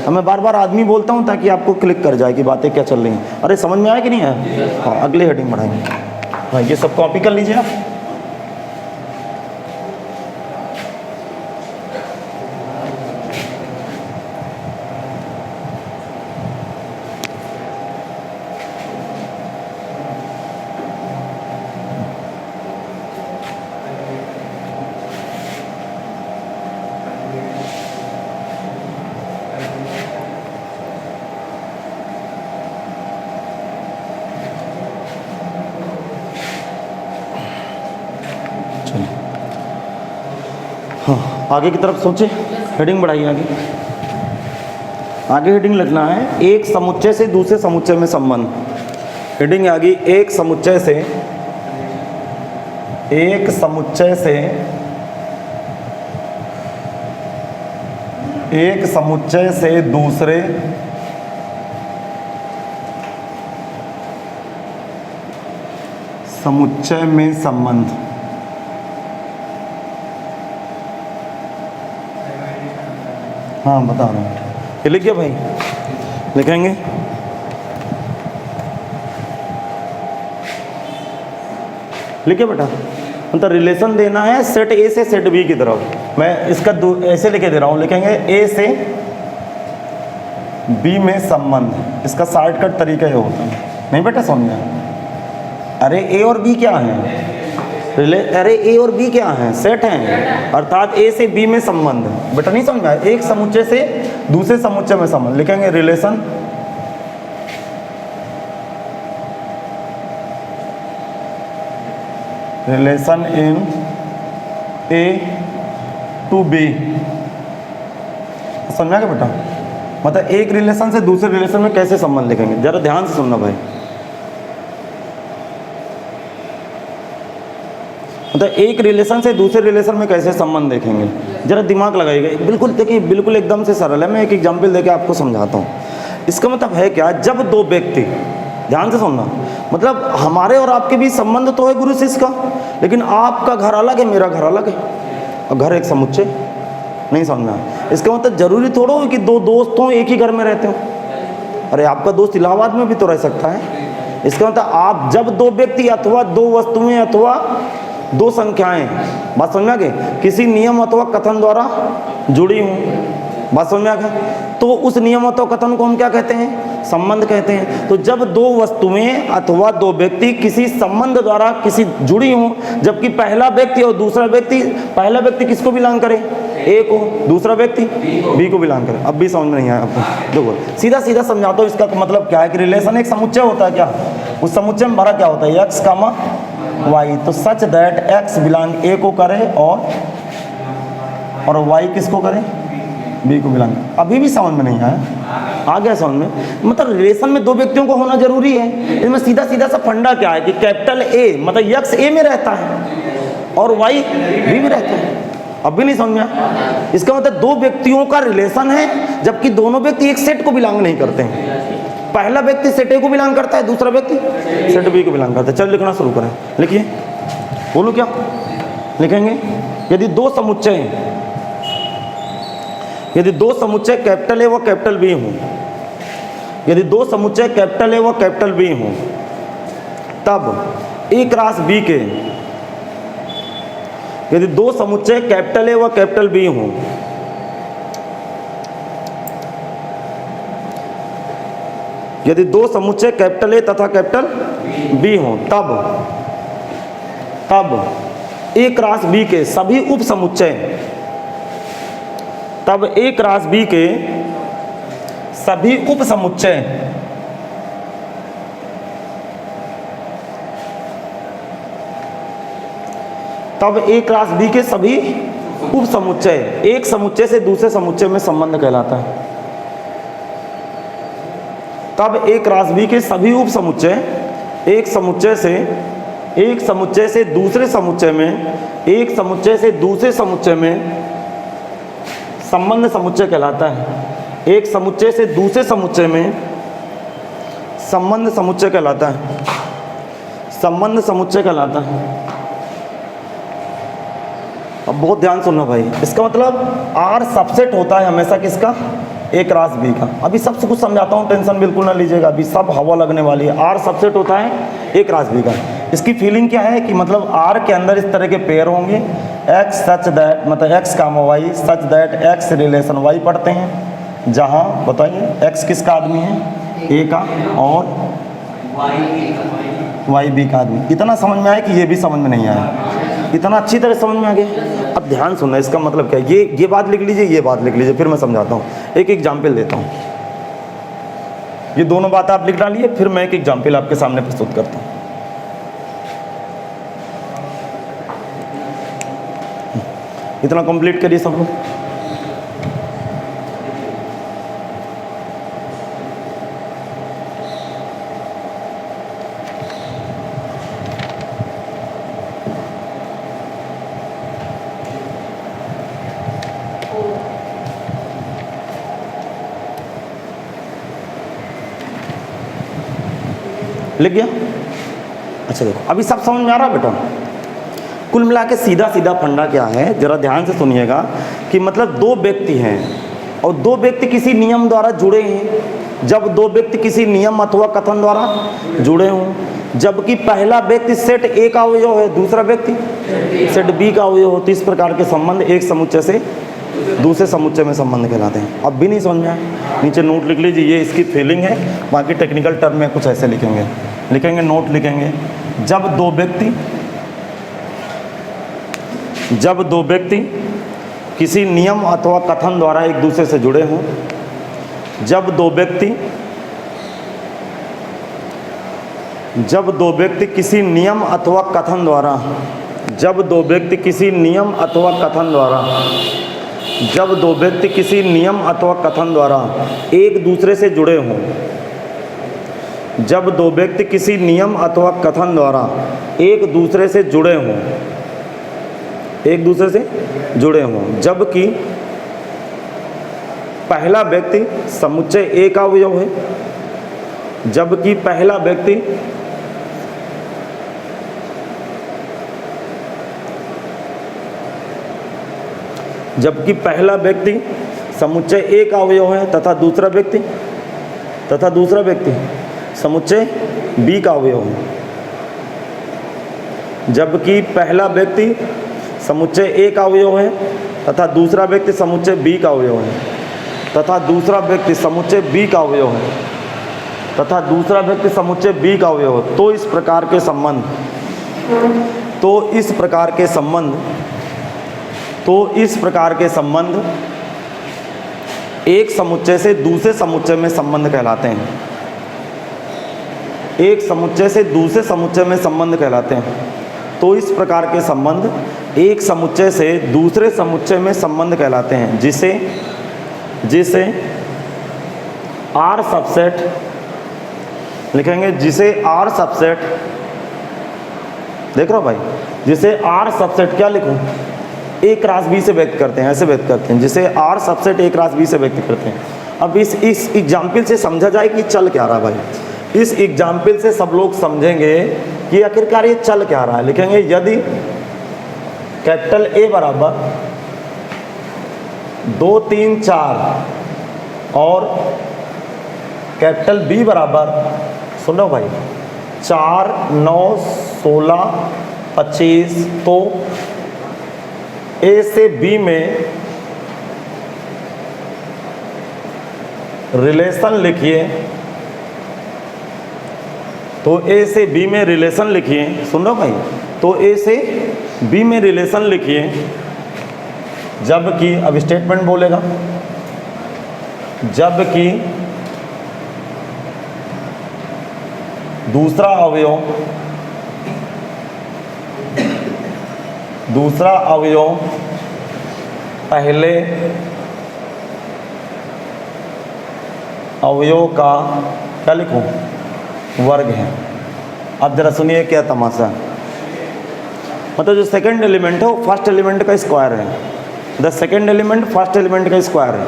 अब मैं बार बार आदमी बोलता हूँ ताकि आपको क्लिक कर जाए कि बातें क्या चल रही हैं। अरे समझ में आया कि नहीं आया? हाँ, अगले हेडिंग बढ़ाएंगे भाई, ये सब कॉपी कर लीजिए आप। हाँ, आगे की तरफ सोचे, हेडिंग बढ़ाइए आगे। आगे हेडिंग लिखना है एक समुच्चय से दूसरे समुच्चय में संबंध। हेडिंग आ गई एक समुच्चय से दूसरे समुच्चय में संबंध। हाँ बता रहा हूँ, ये लिख गया भाई? लिखेंगे लिखिए बेटा। मतलब रिलेशन देना है सेट ए से सेट बी की तरफ। मैं इसका ऐसे लिखे दे रहा हूँ, लिखेंगे ए से बी में संबंध। इसका शॉर्टकट तरीका ये होता है, नहीं बेटा समझ में? अरे ए और बी क्या है? अरे ए और बी क्या हैं? सेट हैं, अर्थात ए से बी में संबंध। बेटा नहीं समझ में आया? एक समुच्चय से दूसरे समुच्चय में संबंध, लिखेंगे relation in A to B. समझ में आ गया बेटा? मतलब एक रिलेशन से दूसरे रिलेशन में कैसे संबंध लिखेंगे, जरा ध्यान से सुनना भाई। मतलब एक रिलेशन से दूसरे रिलेशन में कैसे संबंध देखेंगे, जरा दिमाग लगाइएगा। बिल्कुल देखिए, बिल्कुल एकदम से सरल है। मैं एक एग्जांपल देके आपको समझाता हूँ। इसका मतलब है क्या, जब दो व्यक्ति, ध्यान से सुनना, मतलब हमारे और आपके बीच संबंध तो है गुरु शिष्य का, लेकिन आपका घर अलग है, मेरा घर अलग है, और घर एक समुच्चय। नहीं समझना? इसका मतलब जरूरी थोड़ा हो कि दो दोस्त हों एक ही घर में रहते हो। अरे आपका दोस्त इलाहाबाद में भी तो रह सकता है। इसका मतलब आप जब दो व्यक्ति अथवा दो वस्तुएं अथवा दो संख्याएं, बात समझ में आ गई, किसी नियम अथवा कथन द्वारा जुड़ी हूँ, बात समझ में आ गई, तो उस नियम अथवा कथन को हम क्या कहते हैं? संबंध कहते हैं। तो जब दो वस्तुएं अथवा दो व्यक्ति किसी संबंध द्वारा किसी जुड़ी हों, जबकि पहला व्यक्ति और दूसरा व्यक्ति, पहला व्यक्ति किसको बिलोंग करे? ए को, दूसरा व्यक्ति बी को बिलोंग करे। अब भी समझ में नहीं आया आपको? देखो सीधा सीधा समझाता हूँ। इसका मतलब क्या है कि रिलेशन एक समुच्चय होता है। क्या उस समुच्चय में भरा क्या होता है? X comma Y. तो सच दैट एक्स बिलोंग ए को करे और वाई किसको करे? बी को बिलोंग। अभी भी समझ में नहीं आया? आ गया समझ में? मतलब रिलेशन में दो व्यक्तियों को होना जरूरी है। इसमें सीधा सीधा सा फंडा क्या है कि कैपिटल ए मतलब एक्स ए में रहता है और वाई बी में रहता है। अब भी नहीं समझ में आया? इसका मतलब दो व्यक्तियों का रिलेशन है, जबकि दोनों व्यक्ति एक सेट को बिलोंग नहीं करते हैं। पहला व्यक्ति सेट ए को बिलोंग करता है, दूसरा व्यक्ति सेट बी को बिलोंग करता है। चल लिखना शुरू करें। लिखिए, बोलो क्या लिखेंगे? यदि दो समुच्चय कैपिटल ए व कैपिटल बी हों, यदि दो समुच्चय कैपिटल ए व कैपिटल बी हों, तब ए क्रॉस बी के, यदि दो समुच्चय कैपिटल ए व कैपिटल बी हों, यदि दो समुच्चय कैपिटल ए तथा कैपिटल बी हों, तब ए क्रॉस बी के सभी उप समुच्चय, तब ए क्रॉस बी के सभी उप समुच्चय तब ए क्रॉस बी के सभी उप समुच्चय एक समुच्चय से दूसरे समुच्चय में संबंध कहलाता है। तब ए क्रॉस बी के सभी उप समुच्चय एक समुच्चय से दूसरे समुच्चय में, एक समुच्चय से दूसरे समुच्चय में संबंध समुच्चय कहलाता है। एक समुच्चय से दूसरे समुच्चय में संबंध समुच्चय कहलाता है। संबंध समुच्चय कहलाता है। अब बहुत ध्यान सुनना भाई, इसका मतलब आर सबसेट होता है हमेशा किसका, ए क्रॉस बी का। अभी सबसे कुछ समझाता हूँ, टेंशन बिल्कुल ना लीजिएगा, अभी सब हवा लगने वाली है। आर सबसेट होता है ए क्रॉस बी का। इसकी फीलिंग क्या है कि मतलब आर के अंदर इस तरह के पेयर होंगे, एक्स सच दैट, मतलब x comma y such that x relation y पढ़ते हैं, जहाँ बताइए एक्स किसका आदमी है, ए का, और वाई बी का आदमी। इतना समझ में आया कि ये भी समझ में नहीं आया, इतना अच्छी तरह समझ में आ गया। अब ध्यान सुनना, इसका मतलब क्या है, ये बात लिख लीजिए, ये बात लिख लीजिए, फिर मैं समझाता हूँ। एक एग्जाम्पल देता हूँ, ये दोनों बात आप लिख डालिए, फिर मैं एक एग्जाम्पल आपके सामने प्रस्तुत करता हूँ। इतना कंप्लीट करिए सब लोग। लिख गया? अच्छा देखो, अभी सब समझ में आ रहा है बेटा? कुल मिला के सीधा सीधा फंडा क्या है, जरा ध्यान से सुनिएगा कि मतलब दो व्यक्ति हैं और दो व्यक्ति किसी नियम द्वारा जुड़े हैं। जब दो व्यक्ति किसी नियम अथवा कथन द्वारा जुड़े हों, जबकि पहला व्यक्ति सेट ए का अवयव है, दूसरा व्यक्ति सेट बी का अवयव हो, तो इस प्रकार के संबंध एक समुच्चय से दूसरे समुच्चय में संबंध कहलाते हैं। अब भी नहीं समझ में आया, नीचे नोट लिख लीजिए, ये इसकी फीलिंग है। बाकी टेक्निकल टर्म में कुछ ऐसे लिखेंगे नोट लिखेंगे। जब दो व्यक्ति किसी नियम अथवा कथन द्वारा एक दूसरे से जुड़े हों, जब दो व्यक्ति किसी नियम अथवा कथन द्वारा एक दूसरे से जुड़े हों, जब दो व्यक्ति किसी नियम अथवा कथन द्वारा एक दूसरे से जुड़े हों, जबकि पहला व्यक्ति समुच्चय ए का अवयव है, जबकि पहला व्यक्ति समुच्चय ए का अवयव है तथा दूसरा व्यक्ति समुच्चय बी का अवयव है। जबकि पहला व्यक्ति समुच्चय ए का अवयव है तथा दूसरा व्यक्ति समुच्चय बी का अवयव है, तथा दूसरा व्यक्ति समुच्चय बी का अवयव है, तो इस प्रकार के संबंध एक समुच्चय से दूसरे समुच्चय में संबंध कहलाते हैं। तो इस प्रकार के संबंध एक समुच्चय से दूसरे समुच्चय में संबंध कहलाते हैं, जिसे आर सबसेट लिखेंगे, जिसे आर सबसेट, देख रहे हो भाई, जिसे आर सबसेट क्या लिखूं, ए क्रॉस बी से व्यक्त करते हैं, ऐसे व्यक्त करते हैं, जिसे R subset A cross B से व्यक्त करते हैं। अब इस एग्जाम्पल से समझा जाए कि चल क्या रहा है भाई। इस एग्जाम्पल से सब लोग समझेंगे कि आखिरकार ये चल क्या रहा है। लिखेंगे यदि कैपिटल ए बराबर 2 3 4 और कैपिटल बी बराबर, सुनो भाई, 4 9 16 25, तो ए से बी में रिलेशन लिखिए, सुन लो भाई, तो ए से बी में रिलेशन लिखिए, जबकि अब स्टेटमेंट बोलेगा, जबकि दूसरा अवयव पहले अवयव का क्या लिखूं, वर्ग है। अब जरा सुनिए क्या तमाशा, मतलब जो सेकंड एलिमेंट है वो फर्स्ट एलिमेंट का स्क्वायर है, the second element first element का स्क्वायर है।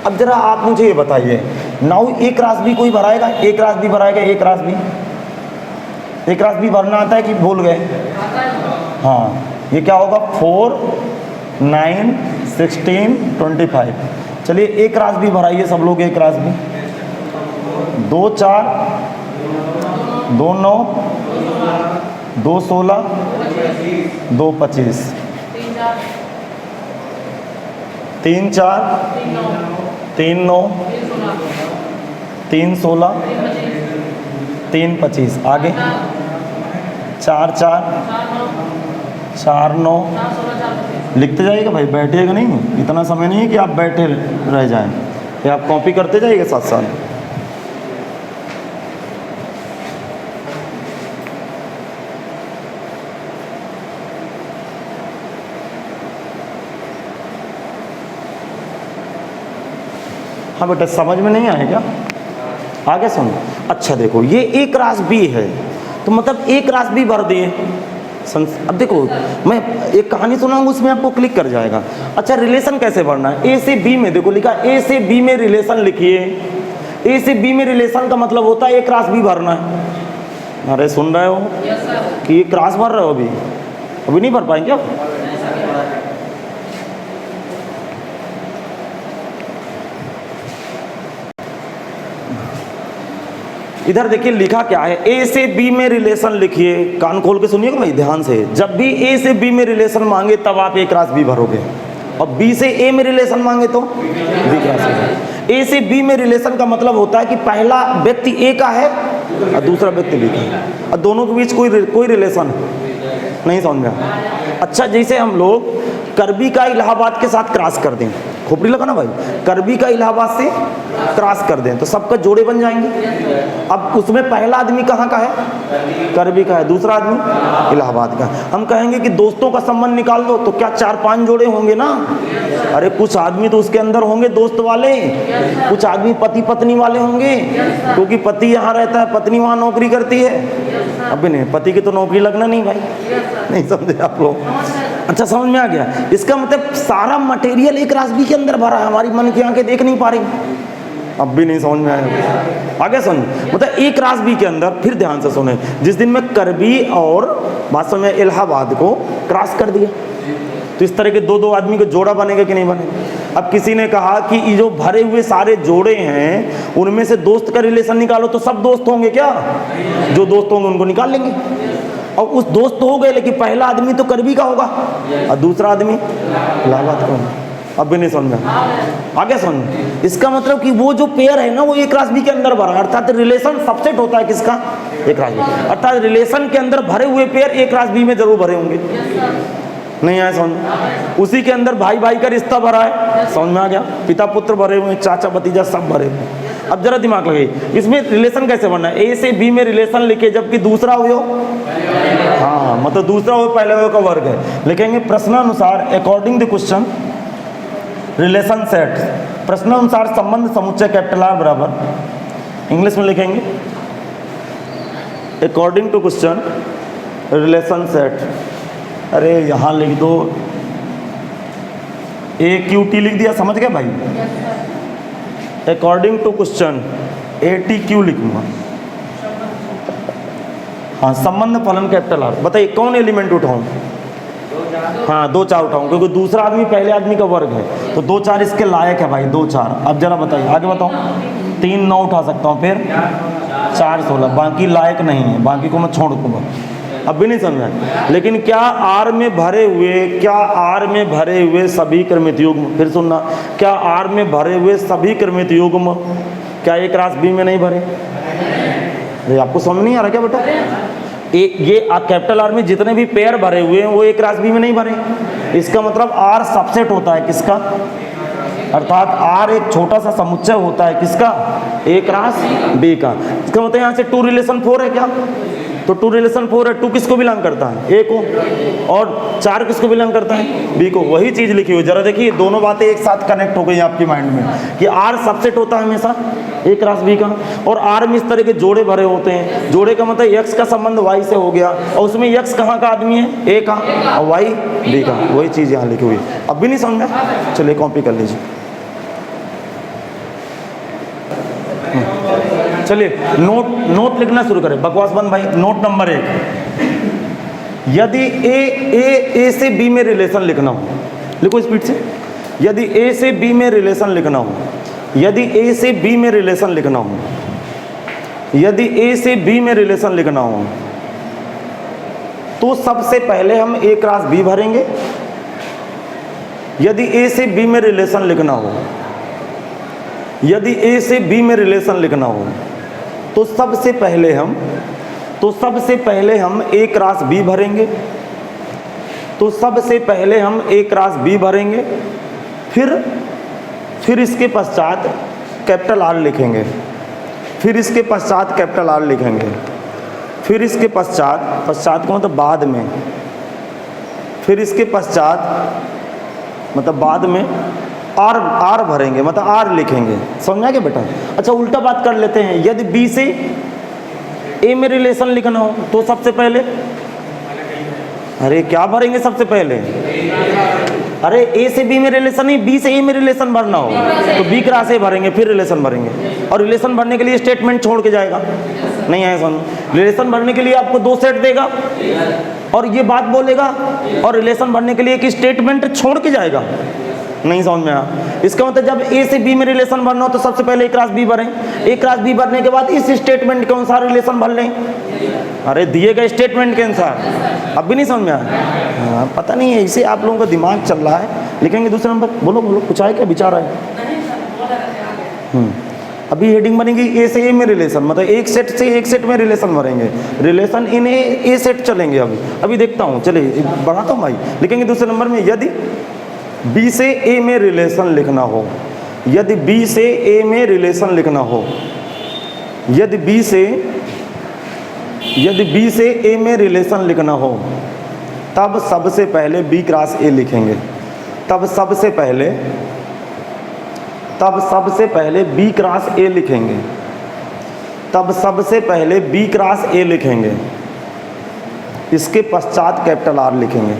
अब जरा आप मुझे ये बताइए, नाउ ए क्रॉस बी कोई भराएगा, ए क्रॉस बी भराएगा, ए क्रॉस बी भरना आता है कि भूल गए? हाँ, ये क्या होगा, 4 9, 16, 25। चलिए एक रास भी भराइए सब लोग, एक रास भी। 2 4, 2 9, 2 16, 2 25, 3 4, 3 9, 3 16, 3 25। आगे 4 4, 4 9। लिखते जाइएगा भाई, बैठिएगा नहीं, इतना समय नहीं है कि आप बैठे रह जाएं, ये आप कॉपी करते जाइएगा साथ साथ। हाँ बेटा, समझ में नहीं आया क्या? आगे सुनो। अच्छा देखो, ये एक रास बी है, तो मतलब एक रास बी भर दिए। अब देखो, मैं एक कहानी सुनाऊंगा, उसमें आपको क्लिक कर जाएगा। अच्छा, रिलेशन कैसे भरना है? ए से बी में देखो लिखा, ए से बी में रिलेशन लिखिए। ए से बी में रिलेशन का मतलब होता है एक रास बी भरना है। अरे सुन रहे हो कि एक रास भर रहे हो? अभी नहीं भर पाएंगे क्या? इधर देखिए लिखा क्या है, ए से बी में रिलेशन लिखिए। कान खोल के सुनिएगा भाई ध्यान से। जब भी ए से बी में रिलेशन मांगे तब आप एक रास बी भरोगे, और बी से ए में रिलेशन मांगे तो बी का रास। ए से बी में रिलेशन का मतलब होता है कि पहला व्यक्ति ए का है और दूसरा व्यक्ति बी का है, और दोनों के बीच कोई रिलेशन नहीं। समझ में? अच्छा, जैसे हम लोग करबी का इलाहाबाद के साथ क्रॉस कर दें, खोपड़ी लगा ना भाई, करबी का इलाहाबाद से क्रॉस कर दें तो सबका जोड़े बन जाएंगे। अब उसमें पहला आदमी कहाँ का है? करबी का है, दूसरा आदमी इलाहाबाद का। हम कहेंगे कि दोस्तों का संबंध निकाल दो, तो क्या 4-5 जोड़े होंगे ना? अरे कुछ आदमी तो उसके अंदर होंगे दोस्त वाले, कुछ आदमी पति पत्नी वाले होंगे, क्योंकि पति यहाँ रहता है, पत्नी वहाँ नौकरी करती है। अभी नहीं, पति की तो नौकरी लगना नहीं भाई, नहीं समझे आप लोग? अच्छा, समझ में आ गया? इसका मतलब सारा मटेरियल एक रास बी के अंदर भरा है, हमारी मन की आंखें देख नहीं पा रही। अब भी नहीं समझ में आया? आगे सुन, मतलब एक रास बी के अंदर, फिर ध्यान से सुने, जिस दिन में करबी और वास्तव में इलाहाबाद को क्रॉस कर दिया, तो इस तरह के दो आदमी को जोड़ा बनेगा कि नहीं बनेगा? अब किसी ने कहा कि ये जो भरे हुए सारे जोड़े हैं उनमें से दोस्त का रिलेशन निकालो, तो सब दोस्त होंगे क्या? जो दोस्त होंगे उनको निकाल लेंगे। और उस दोस्त तो हो गए, लेकिन पहला आदमी तो करबी का होगा और दूसरा आदमी इलाहाबाद का होगा। अब भी नहीं समझ में? आगे सुन, इसका मतलब कि वो जो पेयर है ना, वो एक रास बी के अंदर भरा, अर्थात रिलेशन सबसेट होता है किसका? एक रास बी। अर्थात रिलेशन के अंदर भरे हुए पेयर एक रास बी में जरूर भरे होंगे। नहीं आया समझ? उसी के अंदर भाई भाई का रिश्ता भरा है, समझ में आ गया? पिता पुत्र भरे हुए, चाचा भतीजा सब भरे हुए। अब जरा दिमाग लगाइए, इसमें रिलेशन कैसे बनना है? ए से बी में रिलेशन लिखे, जबकि दूसरा हो, हाँ मतलब दूसरा हो पहले हो का वर्ग है। लिखेंगे प्रश्नानुसार, according the question relation set, प्रश्नानुसार संबंध समुच्चय कैपिटल आर बराबर, इंग्लिश में लिखेंगे according to question relation set. अरे यहाँ लिख दो AQT लिख दिया, समझ गए भाई? अकॉर्डिंग टू क्वेश्चन ATQ लिखूंगा। हाँ, संबंध फलन कैपिटल आर। बताइए कौन एलिमेंट उठाऊं? हाँ 2 4 उठाऊं, क्योंकि दूसरा आदमी पहले आदमी का वर्ग है, तो 2 4 इसके लायक है भाई, 2 4। अब जरा बताइए आगे बताओ। 3 9 उठा सकता हूँ, फिर 4 16, बाकी लायक नहीं है, बाकी को मैं छोड़ दूंगा। अब भी नहीं समझा? लेकिन क्या आर में भरे हुए सभी क्रमित युग्म, फिर सुनना, क्या आर में भरे हुए सभी क्रमित युग्म क्या एक रास बी में नहीं भरे? अरे आपको समझ नहीं आ रहा क्या बेटा? ये कैपिटल आर में जितने भी पेयर भरे हुए हैं वो एक रास बी में नहीं भरे। इसका मतलब आर सबसेट होता है किसका? अर्थात आर एक छोटा सा समुच्चय होता है किसका? एक रास बी का। इसका मतलब यहाँ से 2 रिलेशन 4 है क्या? तो 2 रिलेशन 4 है, 2 किसको बिलोंग करता है? ए को, और 4 किसको बिलोंग करता है? बी को। वही चीज लिखी हुई, जरा देखिए दोनों बातें एक साथ कनेक्ट हो गई आपकी माइंड में कि आर सबसेट होता है हमेशा एक रास बी का, और आर में इस तरह के जोड़े भरे होते हैं। जोड़े का मतलब एक्स का संबंध वाई से हो गया, और उसमें एक्स कहाँ का आदमी है? ए का, और वाई बी का। वही चीज यहाँ लिखी हुई है। अब भी नहीं समझा? चलिए कॉपी कर लीजिए। चलिए नोट लिखना शुरू करें, बकवास बंद भाई। नोट नंबर 1, यदि ए से बी में रिलेशन लिखना हो, लिखो स्पीड से। यदि ए से बी में रिलेशन लिखना हो, यदि ए से बी में रिलेशन लिखना हो, यदि ए से बी में रिलेशन लिखना हो, तो सबसे पहले हम ए क्रॉस बी भरेंगे। यदि ए से बी में रिलेशन लिखना हो, यदि ए से बी में रिलेशन लिखना हो, तो सबसे पहले हम ए क्रॉस बी भरेंगे। तो सबसे पहले हम ए क्रॉस बी भरेंगे, फिर इसके पश्चात कैपिटल आर लिखेंगे, फिर इसके पश्चात कैपिटल आर लिखेंगे, फिर इसके पश्चात को मतलब बाद में, फिर इसके पश्चात मतलब बाद में आर भरेंगे, मतलब आर लिखेंगे। समझा क्या बेटा? अच्छा उल्टा बात कर लेते हैं। यदि बी से ए में रिलेशन लिखना हो तो सबसे पहले, अरे क्या भरेंगे सबसे पहले? अरे ए से बी में रिलेशन नहीं, बी से ए में रिलेशन भरना हो तो बी क्रॉस ए भरेंगे, फिर रिलेशन भरेंगे। और रिलेशन भरने के लिए स्टेटमेंट छोड़ के जाएगा, नहीं है समझ? रिलेशन भरने के लिए आपको 2 सेट देगा और ये बात बोलेगा, और रिलेशन भरने के लिए एक स्टेटमेंट छोड़ के जाएगा, नहीं समझ में आया? इसका मतलब जब ए से बी में रिलेशन भरना हो तो सबसे पहले ए क्रॉस बी भरें, ए क्रॉस बी भरने के बाद इस स्टेटमेंट के अनुसार रिलेशन भर लें। अरे दिए गए स्टेटमेंट के अनुसार। अब भी नहीं समझ में आया? हाँ, पता नहीं है, इसे आप लोगों का दिमाग चल रहा है। लिखेंगे दूसरे नंबर। बोलो कुछ आए क्या विचार है? अभी हेडिंग बनेगी ए से ए में रिलेशन, मतलब एक सेट से एक सेट में रिलेशन भरेंगे, रिलेशन इन ए सेट चलेंगे। अभी देखता हूँ, चलिए बढ़ाता हूँ भाई। लिखेंगे दूसरे नंबर में, यदि बी से ए में रिलेशन लिखना हो, यदि बी से ए में रिलेशन लिखना हो, यदि बी से ए में रिलेशन लिखना हो, तब सबसे पहले बी क्रॉस ए लिखेंगे। तब सबसे पहले बी क्रॉस ए लिखेंगे। तब सबसे पहले बी क्रॉस ए लिखेंगे। इसके पश्चात कैपिटल आर लिखेंगे।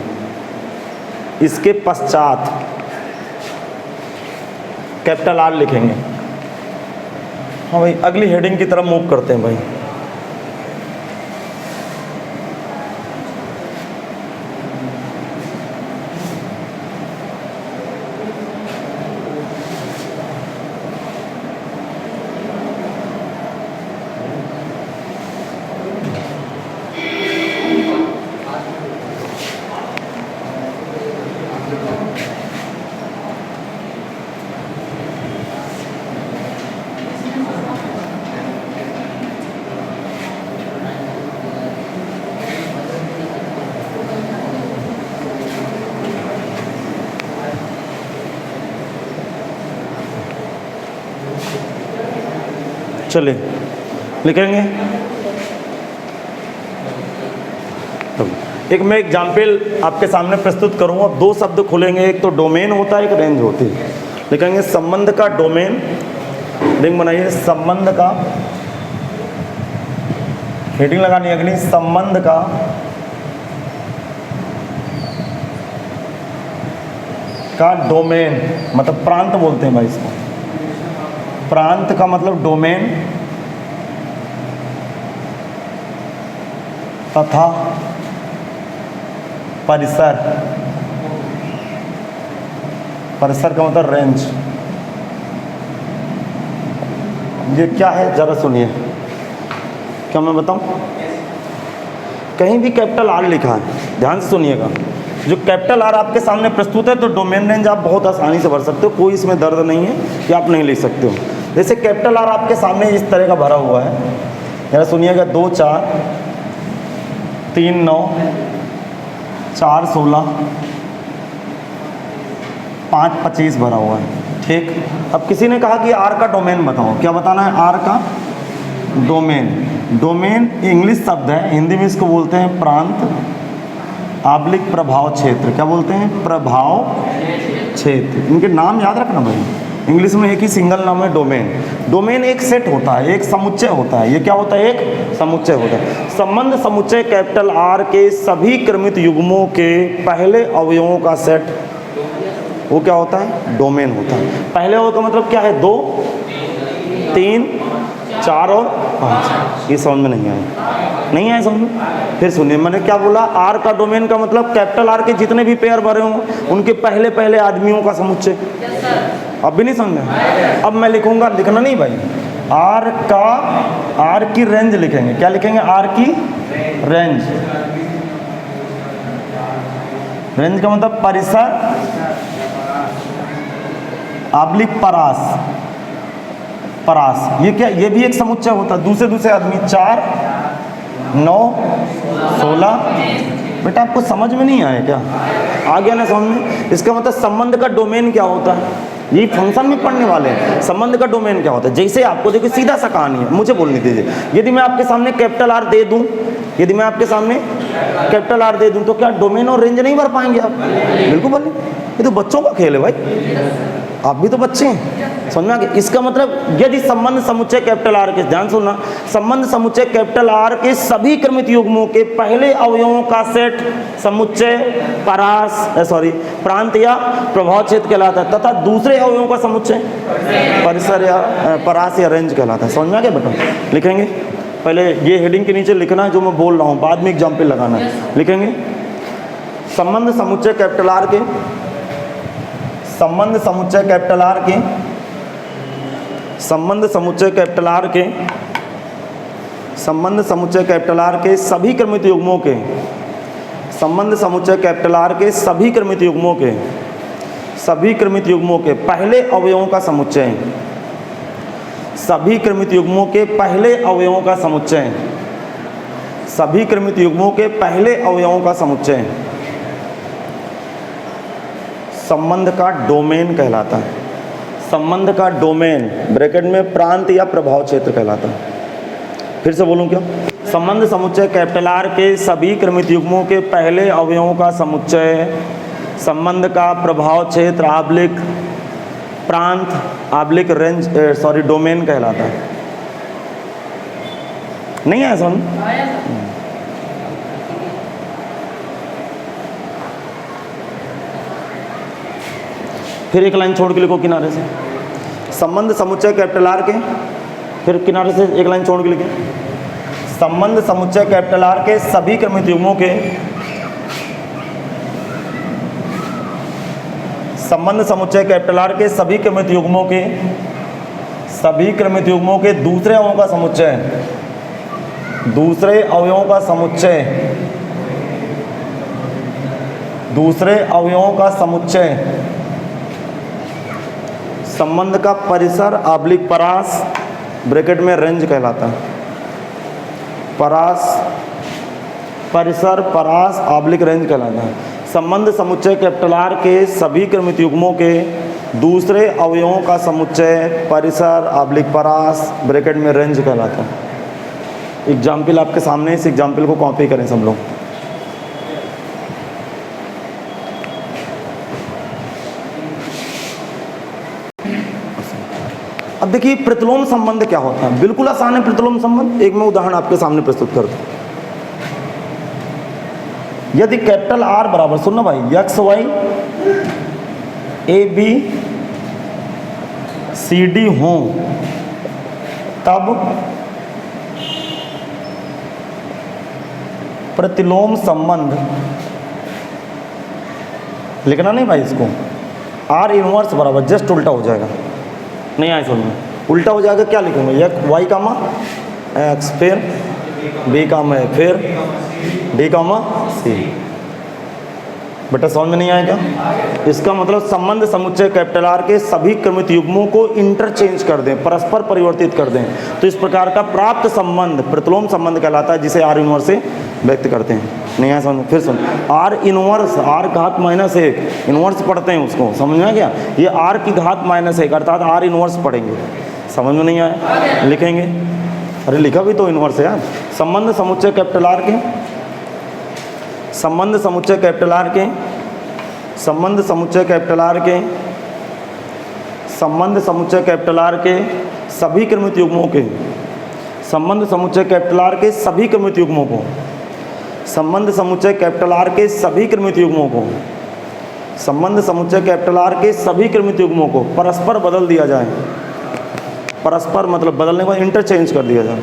इसके पश्चात कैपिटल आर लिखेंगे। हाँ भाई, अगली हेडिंग की तरफ मूव करते हैं भाई। चलिए लिखेंगे। एक मैं एग्जाम्पल आपके सामने प्रस्तुत करूंगा। 2 शब्द खुलेंगे, एक तो डोमेन होता है, एक रेंज होती है। लिखेंगे संबंध का डोमेन, हेडिंग बनाइए संबंध का, हेडिंग लगानी है अगली, संबंध का डोमेन, मतलब प्रांत बोलते हैं भाई इसको। प्रांत का मतलब डोमेन तथा परिसर, परिसर का मतलब रेंज। ये क्या है जरा सुनिए, क्या मैं बताऊं? कहीं भी कैपिटल आर लिखा है, ध्यान से सुनिएगा। जो कैपिटल आर आपके सामने प्रस्तुत है तो डोमेन रेंज आप बहुत आसानी से भर सकते हो, कोई इसमें दर्द नहीं है कि आप नहीं लिख सकते हो। जैसे कैपिटल आर आपके सामने इस तरह का भरा हुआ है, जरा सुनिएगा। 2 4 3 9 4 16 5 25 भरा हुआ है, ठीक। अब किसी ने कहा कि आर का डोमेन बताओ, क्या बताना है? आर का डोमेन। डोमेन इंग्लिश शब्द है, हिंदी में इसको बोलते हैं प्रांत आबलिक प्रभाव क्षेत्र। क्या बोलते हैं? प्रभाव क्षेत्र। इनके नाम याद रखना भाई, इंग्लिश में एक ही सिंगल नाम है डोमेन। डोमेन एक सेट होता है, एक समुच्चय होता है। ये क्या होता है? एक समुच्चय होता है। संबंध समुच्चय कैपिटल आर के सभी क्रमित युग्मों के पहले अवयवों का सेट, वो क्या होता है? डोमेन होता है। पहले अवयव का मतलब क्या है? 2 3 4 और 5। ये समझ में नहीं आया? नहीं आए समझ में? फिर सुनिए, मैंने क्या बोला, आर का डोमेन का मतलब कैपिटल आर के जितने भी पेयर भरे हों उनके पहले पहले आदमियों का समुच्चय। अब भी नहीं समझ में? अब मैं लिखूंगा, लिखना नहीं भाई, आर का, आर की रेंज लिखेंगे। क्या लिखेंगे? आर की रेंज। रेंज का मतलब परिसर आब्लिक परास, परास। ये क्या, ये भी एक समुच्चय होता है। दूसरे दूसरे आदमी 4, 9, 16। बेटा आपको समझ में नहीं आया क्या? आ गया ना समझ में? इसका मतलब संबंध का डोमेन क्या होता है, यही फंक्शन में पढ़ने वाले हैं। संबंध का डोमेन क्या होता है? जैसे आपको देखिए सीधा सा कहानी है, मुझे बोलने दीजिए। यदि मैं आपके सामने कैपिटल आर दे दूं, यदि मैं आपके सामने कैपिटल आर दे दूं तो क्या डोमेन और रेंज नहीं भर पाएंगे आप? बिल्कुल बोलिए, ये तो बच्चों का खेल है भाई, आप भी तो बच्चे हैं। समझ में आ गया? इसका मतलब यदि संबंध समुच्चय कैपिटल आर के, ध्यान सुनना, संबंध समुच्चय कैपिटल आर के सभी क्रमित युग्मों के पहले अवयवों का सेट समुच्चय प्रांत या प्रभाव क्षेत्र कहलाता है, तथा दूसरे अवयवों का समुच्चय परिसर या परास या रेंज कहलाता है। समझ में आ गया बेटा? लिखेंगे, पहले ये हेडिंग के नीचे लिखना है जो मैं बोल रहा हूँ, बाद में एग्जाम्पल लगाना है। लिखेंगे संबंध समुच्चय कैपिटल आर के, संबंध समुच्चय कैपिटल आर के, संबंध समुच्चय कैपिटल आर के, संबंध समुच्चय कैपिटल आर के सभी क्रमित युग्मों के, संबंध समुच्चय कैपिटल आर के सभी क्रमित युग्मों के, सभी क्रमित युग्मों के पहले अवयवों का समुच्चय, सभी क्रमित युग्मों के पहले अवयवों का समुच्चय, सभी क्रमित युग्मों के पहले अवयवों का समुच्चय संबंध का डोमेन कहलाता है। संबंध का डोमेन ब्रैकेट में प्रांत या प्रभाव क्षेत्र कहलाता है। फिर से बोलूं क्या? संबंध समुच्चय कैपिटल आर के सभी क्रमित युग्मों के पहले अवयवों का समुच्चय संबंध का प्रभाव क्षेत्र आब्लिक प्रांत आब्लिक रेंज डोमेन कहलाता है। नहीं आया समझ? फिर एक लाइन छोड़ के लिखो किनारे से, संबंध समुच्चय कैपिटल आर के, फिर किनारे से एक लाइन छोड़ के लिखे, संबंध समुच्चय कैपिटल आर के सभी क्रमित युग्मों के, संबंध समुच्चय कैपिटल आर के सभी क्रमित युग्मों के, सभी क्रमित युग्मों के दूसरे अवयवों का समुच्चय, दूसरे अवयवों का समुच्चय, दूसरे अवयवों का समुच्चय संबंध का परिसर आब्लिक परास ब्रैकेट में रेंज कहलाता है। परास, परिसर परास आब्लिक रेंज कहलाता है। संबंध समुच्चय कैपिटल आर के सभी क्रमित युग्मों के दूसरे अवयवों का समुच्चय परिसर आब्लिक परास ब्रैकेट में रेंज कहलाता है। एग्जाम्पल आपके सामने, इस एग्जाम्पल को कॉपी करें सब लोग। अब देखिए प्रतिलोम संबंध क्या होता है, बिल्कुल आसान है प्रतिलोम संबंध। एक मैं उदाहरण आपके सामने प्रस्तुत कर दूं। यदि कैपिटल आर बराबर, सुनना भाई, x y A B C D हो, तब प्रतिलोम संबंध, लिखना नहीं भाई इसको, आर इनवर्स बराबर जस्ट उल्टा हो जाएगा, नहीं आए समझ में? उल्टा हो जाएगा, क्या लिखूंगा? एक वाई कामा एक्स, फिर बी कामा है, फिर डी कामा सी। बेटा समझ में नहीं आएगा? इसका मतलब संबंध समुच्चय कैपिटल आर के सभी क्रमित युग्मों को इंटरचेंज कर दें, परस्पर परिवर्तित कर दें, तो इस प्रकार का प्राप्त संबंध प्रतिलोम संबंध कहलाता है, जिसे आर इनवर्स से व्यक्त करते हैं। नहीं आया समझ? फिर सुन, आर इनवर्स, आर घात -1 इनवर्स पढ़ते हैं उसको, समझ में आ गया? ये आर की घात -1 अर्थात आर इनवर्स पढ़ेंगे। समझ में नहीं आया? लिखेंगे, अरे लिखा भी तो इनवर्स है यार। संबंध समुच्चय कैपिटल आर के, संबंध समुच्चय कैपिटल आर के, संबंध समुच्चय कैपिटल आर के, संबंध समुच्चय कैपिटल आर के सभी क्रमित युग्मों के, संबंध समुच्चय कैपिटल आर के सभी क्रमित युग्मों को, संबंध समुच्चय कैपिटल आर के सभी क्रमित युग्मों को, संबंध समुच्चय कैपिटल आर के सभी क्रमित युग्मों को परस्पर बदल दिया जाए। परस्पर मतलब बदलने को इंटरचेंज कर दिया जाए।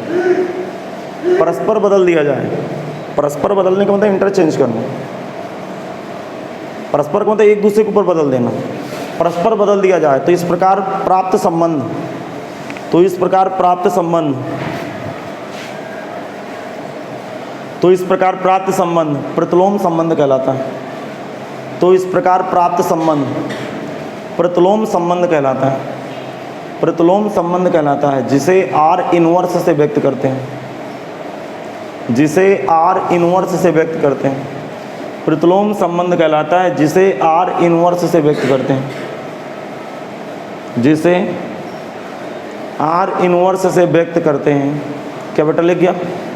परस्पर बदल दिया जाए। परस्पर बदलने का मतलब इंटरचेंज करना। परस्पर का मतलब एक दूसरे के ऊपर बदल देना। परस्पर बदल दिया जाए तो इस प्रकार प्राप्त संबंध, तो इस प्रकार प्राप्त संबंध, तो इस प्रकार प्राप्त संबंध प्रतिलोम संबंध कहलाता है। तो इस प्रकार प्राप्त संबंध प्रतिलोम संबंध कहलाता है। प्रतिलोम संबंध कहलाता है जिसे R इनवर्स से व्यक्त करते हैं, जिसे R इनवर्स से व्यक्त करते हैं। प्रतिलोम संबंध कहलाता है जिसे R इनवर्स से व्यक्त करते हैं, जिसे R इनवर्स से व्यक्त करते हैं। क्या बेटा लिख गया?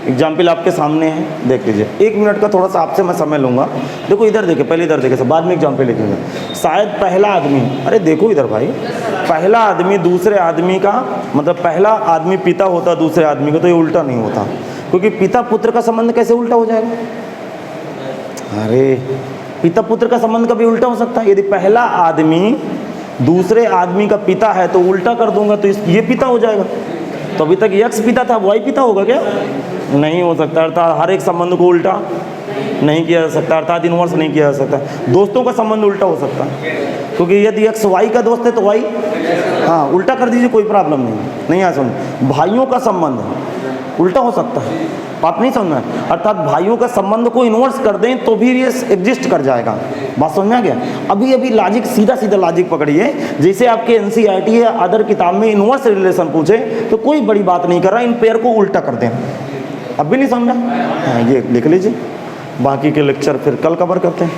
एग्जाम्पल आपके सामने है, देख लीजिए। 1 मिनट का थोड़ा सा आपसे मैं समय लूँगा। देखो इधर देखे, पहले इधर देखे, बाद में एग्जाम्पल लिखेंगे। शायद पहला आदमी, अरे देखो इधर भाई, पहला आदमी दूसरे आदमी का, मतलब पहला आदमी पिता होता दूसरे आदमी का, तो ये उल्टा नहीं होता, क्योंकि पिता पुत्र का संबंध कैसे उल्टा हो जाएगा? अरे पिता पुत्र का संबंध कभी उल्टा हो सकता है? यदि पहला आदमी दूसरे आदमी का पिता है तो उल्टा कर दूंगा तो ये पिता हो जाएगा। तो अभी तक यक्ष पिता था, वाई पिता होगा क्या? नहीं हो सकता। अर्थात हर एक संबंध को उल्टा नहीं किया जा सकता, अर्थात इनवर्स नहीं किया जा सकता। दोस्तों का संबंध उल्टा हो सकता है, क्योंकि यदि यक्ष वाई का दोस्त है तो वाई, हाँ उल्टा कर दीजिए, कोई प्रॉब्लम नहीं आ समझ। भाइयों का संबंध उल्टा हो सकता है, बात नहीं समझना है। अर्थात भाइयों का संबंध को इन्वर्स कर दें तो भी ये एग्जिस्ट कर जाएगा। बात समझ में आ गया? अभी लॉजिक, सीधा लॉजिक पकड़िए। जैसे आपके एनसीईआरटी या अदर किताब में इन्वर्स रिलेशन पूछे तो कोई बड़ी बात नहीं कर रहा, इन पेयर को उल्टा कर दें। अब भी नहीं समझा? हाँ ये लिख लीजिए, बाकी के लेक्चर फिर कल कवर करते हैं।